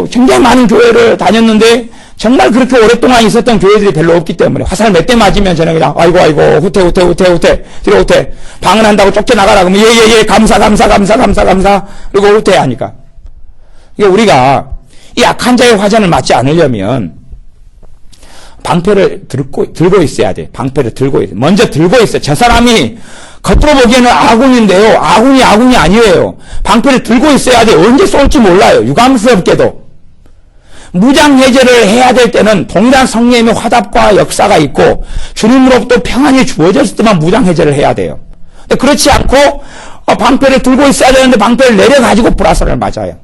굉장히 많은 교회를 다녔는데 정말 그렇게 오랫동안 있었던 교회들이 별로 없기 때문에 화살 몇 대 맞으면 저는 그냥 아이고 후퇴 뒤로 후퇴 방언한다고 쫓겨나가라 그러면 예 감사 그리고 후퇴하니까 이게 우리가 이 악한 자의 화전을 맞지 않으려면 방패를 들고 있어야 돼. 방패를 들고 있어요. 먼저 들고 있어요. 저 사람이 겉으로 보기에는 아군인데요. 아군이 아니에요. 방패를 들고 있어야 돼. 언제 쏠지 몰라요. 유감스럽게도. 무장해제를 해야 될 때는 동일한 성령의 화답과 역사가 있고 주님으로부터 평안이 주어졌을 때만 무장해제를 해야 돼요. 근데 그렇지 않고 방패를 들고 있어야 되는데 방패를 내려가지고 불화살을 맞아요.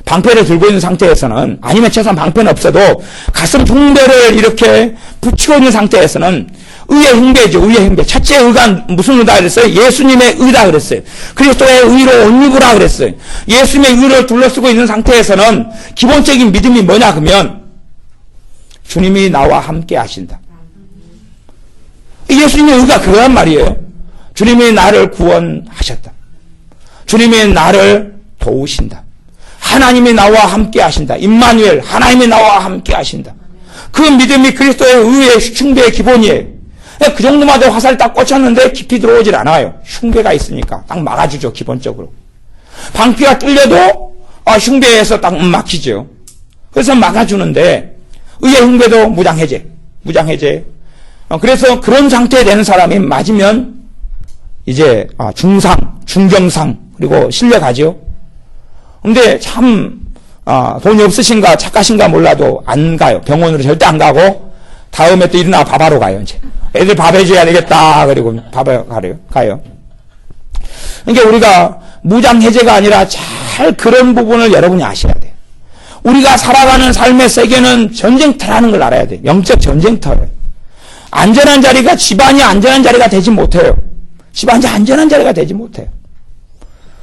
방패를 들고 있는 상태에서는 아니면 최소한 방패는 없어도 가슴 흉배를 이렇게 붙이고 있는 상태에서는 의의 흉배죠. 의의 흉배. 첫째 의가 무슨 의다 그랬어요? 예수님의 의다 그랬어요. 그리스도의 의로 옷 입으라 그랬어요. 예수님의 의를 둘러쓰고 있는 상태에서는 기본적인 믿음이 뭐냐 그러면 주님이 나와 함께 하신다. 예수님의 의가 그거란 말이에요. 주님이 나를 구원하셨다. 주님이 나를 도우신다. 하나님이 나와 함께 하신다. 임마누엘, 하나님이 나와 함께 하신다. 그 믿음이 그리스도의 의의 흉배의 기본이에요. 그 정도만 해도 화살 딱 꽂혔는데 깊이 들어오질 않아요. 흉배가 있으니까 딱 막아주죠. 기본적으로. 방패가 뚫려도 흉배에서 딱 막히죠. 그래서 막아주는데 의의 흉배도 무장해제. 그래서 그런 상태에 되는 사람이 맞으면 이제 중상, 중경상 그리고 실려가죠. 근데 참 돈이 없으신가 착하신가 몰라도 안 가요. 병원으로 절대 안 가고 다음에 또 일어나 밥하러 가요. 이제 애들 밥 해줘야 되겠다. 그리고 밥하러 가요. 그러니까 우리가 무장해제가 아니라 잘 그런 부분을 여러분이 아셔야 돼요. 우리가 살아가는 삶의 세계는 전쟁터라는 걸 알아야 돼요. 영적 전쟁터예요. 안전한 자리가 집안이 안전한 자리가 되지 못해요. 집안이 안전한 자리가 되지 못해요.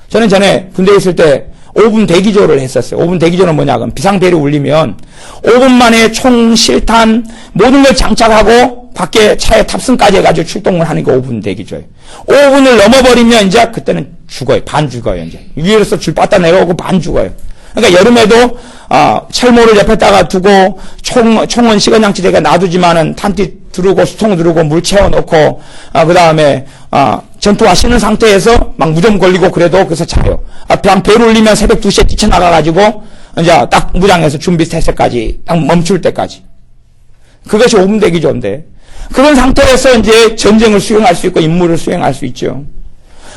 저는 전에 군대에 있을 때 5분 대기조를 했었어요. 5분 대기조는 뭐냐 그럼 비상벨이 울리면 5분 만에 총, 실탄 모든 걸 장착하고 밖에 차에 탑승까지 해가지고 출동을 하는 게 5분 대기조예요. 5분을 넘어버리면 이제 그때는 죽어요. 반 죽어요. 이제 위에서 줄 빠따 내려오고 반 죽어요. 그러니까 여름에도 철모를 옆에다가 두고 총은 시건장치대가 놔두지만은 탄띠 두르고 수통 두르고 물 채워놓고 그 다음에 전투화 신은 상태에서 막 무좀 걸리고 그래도 그래서 자요. 그냥 벨 울리면 새벽 2시에 뛰쳐나가가지고 이제 딱 무장해서 준비 태세까지 딱 멈출 때까지. 그것이 5분 대기조인데 그런 상태에서 이제 전쟁을 수행할 수 있고 임무를 수행할 수 있죠.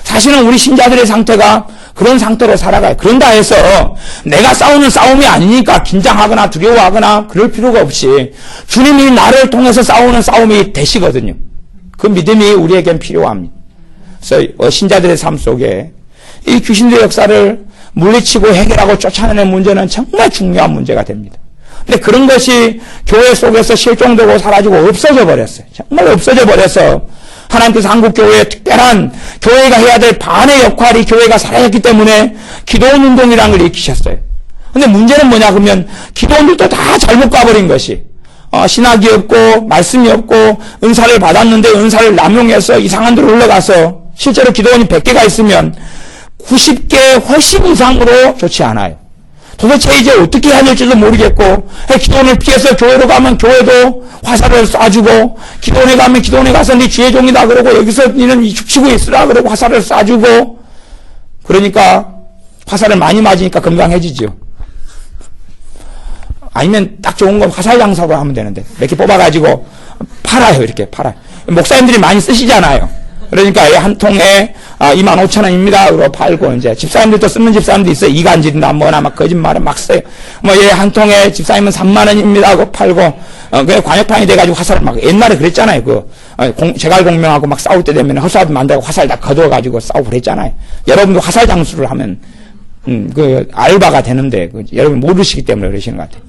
사실은 우리 신자들의 상태가 그런 상태로 살아가요. 그런다 해서 내가 싸우는 싸움이 아니니까 긴장하거나 두려워하거나 그럴 필요가 없이 주님이 나를 통해서 싸우는 싸움이 되시거든요. 그 믿음이 우리에겐 필요합니다. 그래서 신자들의 삶 속에 이 귀신들의 역사를 물리치고 해결하고 쫓아내는 문제는 정말 중요한 문제가 됩니다. 근데 그런 것이 교회 속에서 실종되고 사라지고 없어져 버렸어요. 정말 없어져 버려서 하나님께서 한국교회에 특별한 교회가 해야 될 반의 역할이 교회가 사라졌기 때문에 기도원 운동이라는 걸 일으키셨어요. 근데 문제는 뭐냐 그러면 기도원들도 다 잘못 가버린 것이 신학이 없고 말씀이 없고 은사를 받았는데 은사를 남용해서 이상한 데로 올라가서 실제로 기도원이 100개가 있으면 90개 훨씬 이상으로 좋지 않아요. 도대체 이제 어떻게 해야 될지도 모르겠고 기도원을 피해서 교회로 가면 교회도 화살을 쏴주고 기도원에 가면 기도원에 가서 네 주의 종이다 그러고 여기서 너는 죽치고 있으라 그러고 화살을 쏴주고 그러니까 화살을 많이 맞으니까 건강해지죠. 아니면 딱 좋은 건 화살 장사로 하면 되는데 몇 개 뽑아가지고 팔아요. 이렇게 팔아요. 목사님들이 많이 쓰시잖아요. 그러니까 한 통에 25,000원입니다. 그러고 팔고 이제 집사님들도 쓰는 집사님도 있어요. 이간질이나 뭐나 막 거짓말을 막 써요. 뭐 얘 한 통에 집사님은 30,000원입니다. 하고 팔고 그냥 관역판이 돼가지고 화살을 막 옛날에 그랬잖아요. 제갈 공명하고 막 싸울 때 되면 헛사도 만들고 화살 다 거두어가지고 싸우고 그랬잖아요. 여러분도 화살 장수를 하면 알바가 되는데 여러분 모르시기 때문에 그러시는 것 같아요.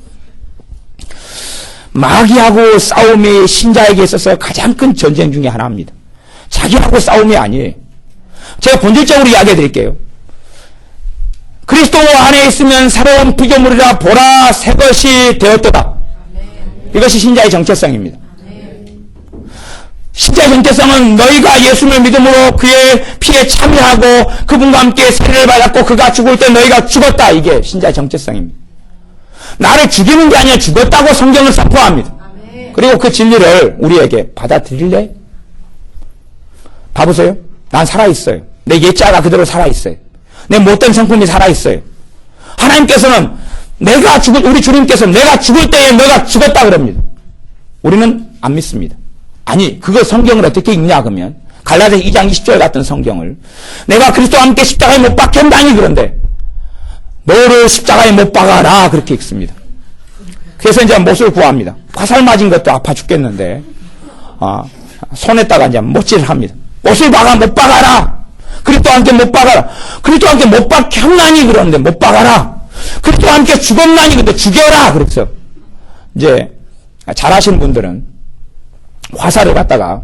마귀하고 싸움이 신자에게 있어서 가장 큰 전쟁 중에 하나입니다. 자기하고 싸움이 아니에요. 제가 본질적으로 이야기해 드릴게요. 그리스도 안에 있으면 새로운 피조물이라 보라 새 것이 되었도다. 이것이 신자의 정체성입니다. 신자의 정체성은 너희가 예수를 믿음으로 그의 피에 참여하고 그분과 함께 세례를 받았고 그가 죽을 때 너희가 죽었다. 이게 신자의 정체성입니다. 나를 죽이는 게 아니라 죽었다고 성경을 선포합니다. 그리고 그 진리를 우리에게 받아들일래? 봐보세요. 난 살아있어요. 내 옛자가 그대로 살아있어요. 내 못된 성품이 살아있어요. 하나님께서는 우리 주님께서는 내가 죽을 때에 너가 죽었다 그럽니다. 우리는 안 믿습니다. 아니, 그거 성경을 어떻게 읽냐 그러면 갈라디아 2장 20절 같은 성경을 내가 그리스도와 함께 십자가에 못 박혔다니 그런데 너를 십자가에 못 박아라 그렇게 읽습니다. 그래서 이제 못을 구합니다. 화살 맞은 것도 아파 죽겠는데 손에다가 이제 못질을 합니다. 못을 박아 못 박아라. 그리스도와 함께 못 박아라. 그리스도와 함께 못 박혔나니 그러는데 못 박아라. 그리스도와 함께 죽었나니 근데 죽여라. 그래서 이제 잘하시는 분들은 화살을 갖다가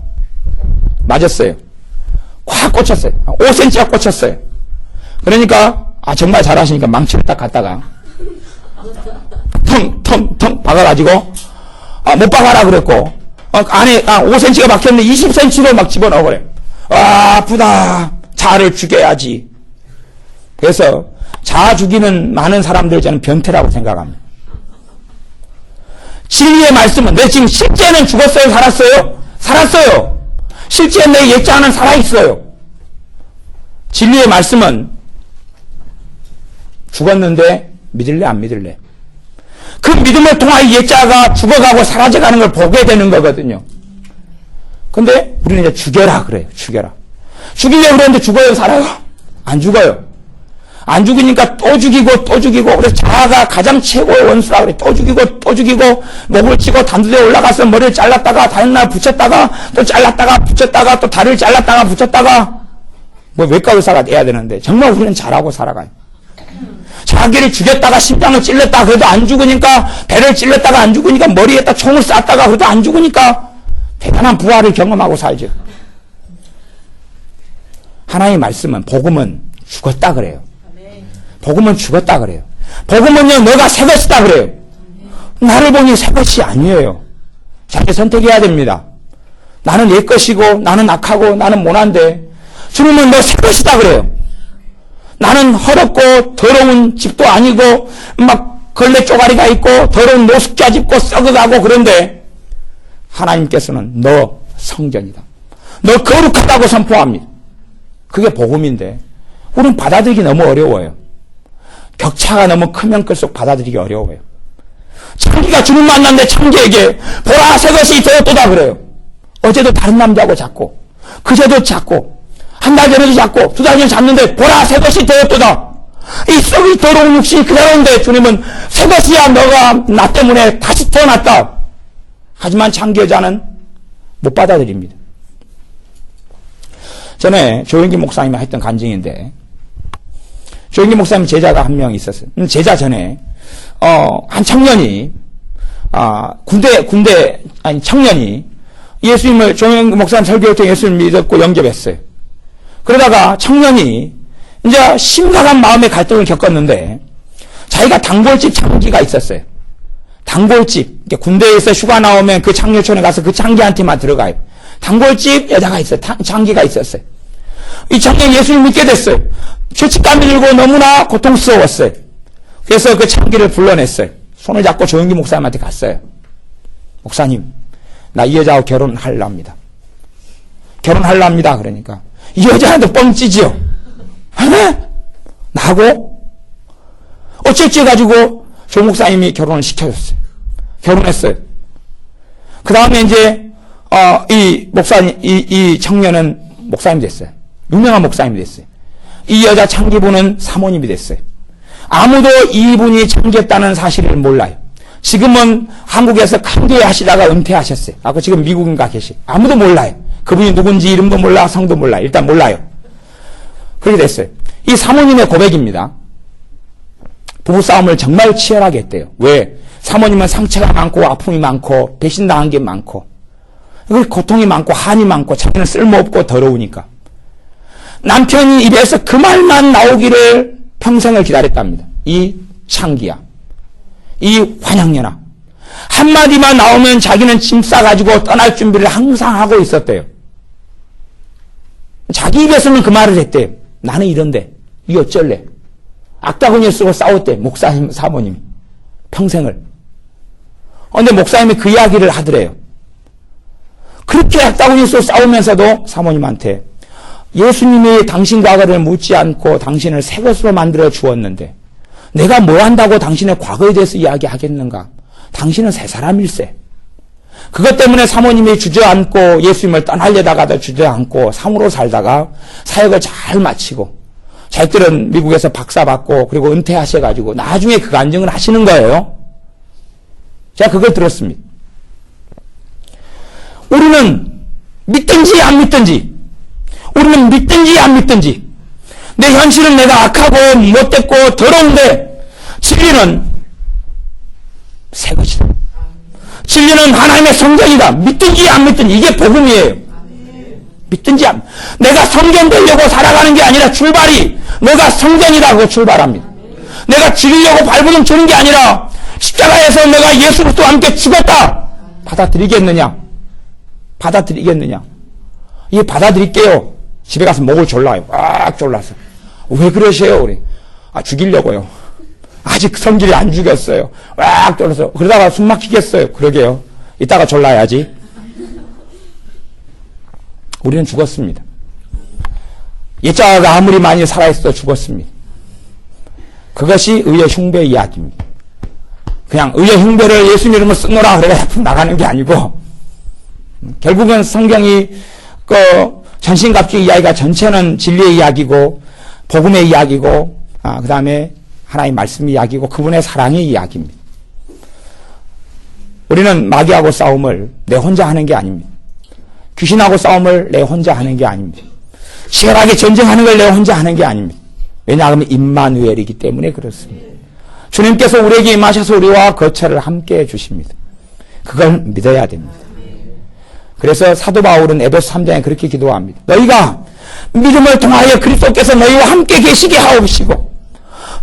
맞았어요. 확 꽂혔어요. 5cm가 꽂혔어요. 그러니까 정말 잘하시니까 망치를 딱 갖다가 텅텅텅 박아가지고 못 박아라 그랬고 안에 5cm가 박혔는데 20cm로 막 집어넣어버려요. 아프다. 자아를 죽여야지. 그래서 자아 죽이는 많은 사람들 저는 변태라고 생각합니다. 진리의 말씀은 내 지금 실제는 죽었어요? 살았어요? 살았어요. 실제 내 옛자는 살아있어요. 진리의 말씀은 죽었는데 믿을래 안 믿을래? 그 믿음을 통하여 옛자가 죽어가고 사라져가는 걸 보게 되는 거거든요. 근데 우리는 이제 죽여라 그래요. 죽여라. 죽이려고 그러는데 죽어요, 살아요? 안 죽어요. 안 죽으니까 또 죽이고 또 죽이고. 그래서 자아가 가장 최고의 원수라 그래. 또 죽이고 또 죽이고, 목을 치고 단두대에 올라가서 머리를 잘랐다가 다른 날 붙였다가 또 잘랐다가 붙였다가 또 다리를 잘랐다가 붙였다가, 뭐 외과 의사가 돼야 되는데 정말 우리는 잘하고 살아가요. 자기를 죽였다가 심장을 찔렀다가 그래도 안 죽으니까, 배를 찔렀다가 안 죽으니까, 머리에다 총을 쐈다가 그래도 안 죽으니까 대단한 부활을 경험하고 살죠. 하나님의 말씀은, 복음은 죽었다 그래요. 복음은 죽었다 그래요. 복음은요, 너가 새 것이다 그래요. 나를 보니 새 것이 아니에요. 자기 선택해야 됩니다. 나는 옛 것이고, 나는 악하고, 나는 못한데, 주님은 너 새 것이다 그래요. 나는 더럽고 더러운 집도 아니고 막 걸레 쪼가리가 있고 더러운 노숙자 집고 썩어가고, 그런데 하나님께서는 너 성전이다, 너 거룩하다고 선포합니다. 그게 복음인데 우리는 받아들이기 너무 어려워요. 격차가 너무 크면 클수록 받아들이기 어려워요. 창기가 주님 만났는데 창기에게 보라 새 것이 되었도다 그래요. 어제도 다른 남자하고 잤고, 그제도 잤고, 한 달 전에도 잤고, 두 달 전에 잤는데 보라 새 것이 되었도다. 이 썩이 더러운 육신이 그대로인데 주님은 새 것이야, 너가 나 때문에 다시 태어났다. 하지만 창기 여자는 못 받아들입니다. 전에 조영기 목사님이 했던 간증인데, 조영기 목사님 제자가 한 명 있었어요. 제자 전에 한 청년이 청년이 예수님을, 조영기 목사님 설교를 통해 예수님을 믿었고 영접했어요. 그러다가 청년이 이제 심각한 마음의 갈등을 겪었는데, 자기가 단골집 창기가 있었어요. 단골집, 군대에서 휴가 나오면 그 창녀촌에 가서 그 창기한테만 들어가요. 단골집 여자가 있어요. 창기가 있었어요. 이 청년이 예수님 믿게 됐어요. 죄책감이 들고 너무나 고통스러웠어요. 그래서 그 창기를 불러냈어요. 손을 잡고 조영기 목사님한테 갔어요. 목사님, 나 이 여자하고 결혼하려합니다. 결혼하려합니다. 그러니까 이 여자한테 뻥치지요. 나하고? 어찌어찌 해가지고 조 목사님이 결혼을 시켜줬어요. 결혼했어요. 그 다음에 이제 이 목사님, 이 청년은 목사님이 됐어요. 유명한 목사님이 됐어요. 이 여자 창기부는 사모님이 됐어요. 아무도 이분이 창기했다는 사실을 몰라요. 지금은 한국에서 강교회 하시다가 은퇴하셨어요. 지금 미국인가 계시. 아무도 몰라요. 그분이 누군지 이름도 몰라, 성도 몰라. 일단 몰라요. 그렇게 됐어요. 이 사모님의 고백입니다. 부부싸움을 정말 치열하게 했대요. 왜? 사모님은 상처가 많고 아픔이 많고 배신당한 게 많고 고통이 많고 한이 많고 자기는 쓸모없고 더러우니까. 남편이 입에서 그 말만 나오기를 평생을 기다렸답니다. 이 창기야, 이 환양연아, 한마디만 나오면 자기는 짐 싸가지고 떠날 준비를 항상 하고 있었대요. 자기 입에서는 그 말을 했대요. 나는 이런데 이 어쩔래. 악다구니를 쓰고 싸웠대, 목사님 사모님이 평생을. 근데 목사님이 그 이야기를 하더래요. 그렇게 악다구니를 쓰고 싸우면서도 사모님한테 예수님이 당신 과거를 묻지 않고 당신을 새 것으로 만들어 주었는데 내가 뭐 한다고 당신의 과거에 대해서 이야기하겠는가. 당신은 새 사람일세. 그것 때문에 사모님이 주저앉고 예수님을 떠나려다가도 주저앉고 삶으로 살다가 사역을 잘 마치고 자기들은 미국에서 박사 받고 그리고 은퇴하셔가지고 나중에 그 간증을 하시는 거예요. 제가 그걸 들었습니다. 우리는 믿든지 안 믿든지, 우리는 믿든지 안 믿든지, 내 현실은 내가 악하고 못됐고 더러운데 진리는 새 것이다. 진리는 하나님의 성전이다. 믿든지 안 믿든지, 이게 복음이에요. 믿든지 안, 내가 성전 되려고 살아가는 게 아니라 출발이 너가 성전이라고 출발합니다. 내가 죽이려고 발버둥 치는 게 아니라 십자가에서 내가 예수 그리스도와 함께 죽었다. 받아들이겠느냐? 받아들이겠느냐? 이 받아들일게요. 집에 가서 목을 졸라요. 꽉 졸라서. 왜 그러세요, 우리? 죽이려고요. 아직 성질이 안 죽였어요. 꽉 졸라서. 그러다가 숨 막히겠어요. 그러게요. 이따가 졸라야지. 우리는 죽었습니다. 옛자가 아무리 많이 살아있어도 죽었습니다. 그것이 의의 흉배 이야기입니다. 그냥 의의 흉배를 예수님 이름으로 쓰노라 그래가 나가는 게 아니고 결국은 성경이 그 전신갑주 이야기가 전체는 진리의 이야기고 복음의 이야기고 그 다음에 하나님의 말씀의 이야기고 그분의 사랑의 이야기입니다. 우리는 마귀하고 싸움을 내 혼자 하는 게 아닙니다. 귀신하고 싸움을 내 혼자 하는 게 아닙니다. 치열하게 전쟁하는 걸 내 혼자 하는 게 아닙니다. 왜냐하면 임마누엘이기 때문에 그렇습니다. 주님께서 우리에게 임하셔서 우리와 거처를 함께 해주십니다. 그걸 믿어야 됩니다. 그래서 사도 바울은 에베소 3장에 그렇게 기도합니다. 너희가 믿음을 통하여 그리스도께서 너희와 함께 계시게 하옵시고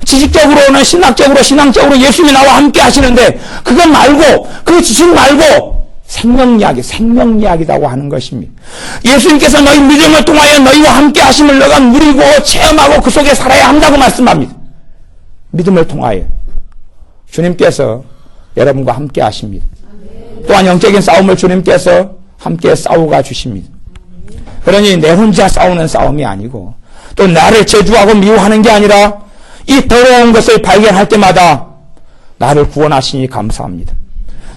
지식적으로는 신앙적으로 예수님이 나와 함께 하시는데 그것 말고 그 지식 말고 생명 이야기라고 하는 것입니다. 예수님께서 너희 믿음을 통하여 너희와 함께 하심을 너가 누리고 체험하고 그 속에 살아야 한다고 말씀합니다. 믿음을 통하여 주님께서 여러분과 함께 하십니다. 또한 영적인 싸움을 주님께서 함께 싸우가 주십니다. 그러니 내 혼자 싸우는 싸움이 아니고 또 나를 저주하고 미워하는 게 아니라 이 더러운 것을 발견할 때마다 나를 구원하시니 감사합니다.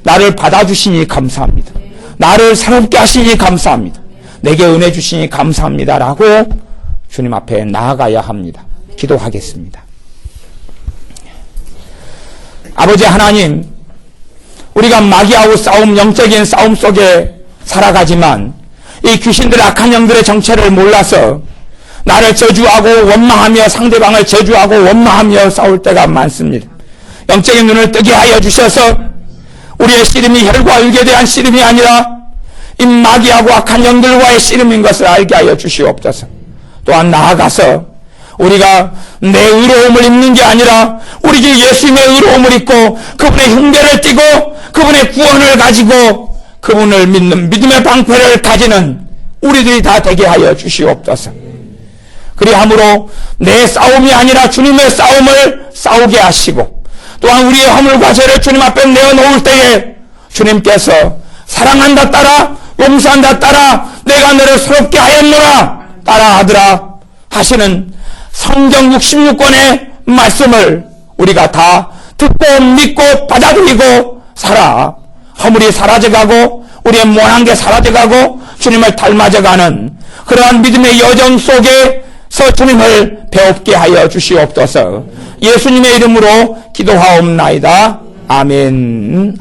나를 받아주시니 감사합니다. 나를 새롭게 하시니 감사합니다. 내게 은혜 주시니 감사합니다라고 주님 앞에 나아가야 합니다. 기도하겠습니다. 아버지 하나님, 우리가 마귀하고 싸움, 영적인 싸움 속에 살아가지만 이 귀신들의 악한 영들의 정체를 몰라서 나를 저주하고 원망하며 상대방을 저주하고 원망하며 싸울 때가 많습니다. 영적인 눈을 뜨게 하여 주셔서 우리의 씨름이 혈과 육에 대한 씨름이 아니라 이 마귀하고 악한 영들과의 씨름인 것을 알게 하여 주시옵소서. 또한 나아가서 우리가 내 의로움을 입는 게 아니라 우리 주 예수님의 의로움을 입고 그분의 흉배를 띠고 그분의 구원을 가지고 그분을 믿는 믿음의 방패를 가지는 우리들이 다 되게 하여 주시옵소서. 그리함으로 내 싸움이 아니라 주님의 싸움을 싸우게 하시고 또한 우리의 허물과 죄를 주님 앞에 내어놓을 때에 주님께서 사랑한다 따라 용서한다 따라 내가 너를 새롭게 하였노라 따라 하더라 하시는 성경 66권의 말씀을 우리가 다 듣고 믿고 받아들이고 살아 허물이 사라져가고 우리의 모난 게 사라져가고 주님을 닮아져가는 그러한 믿음의 여정 속에서 주님을 배웁게 하여 주시옵소서. 예수님의 이름으로 기도하옵나이다. 아멘.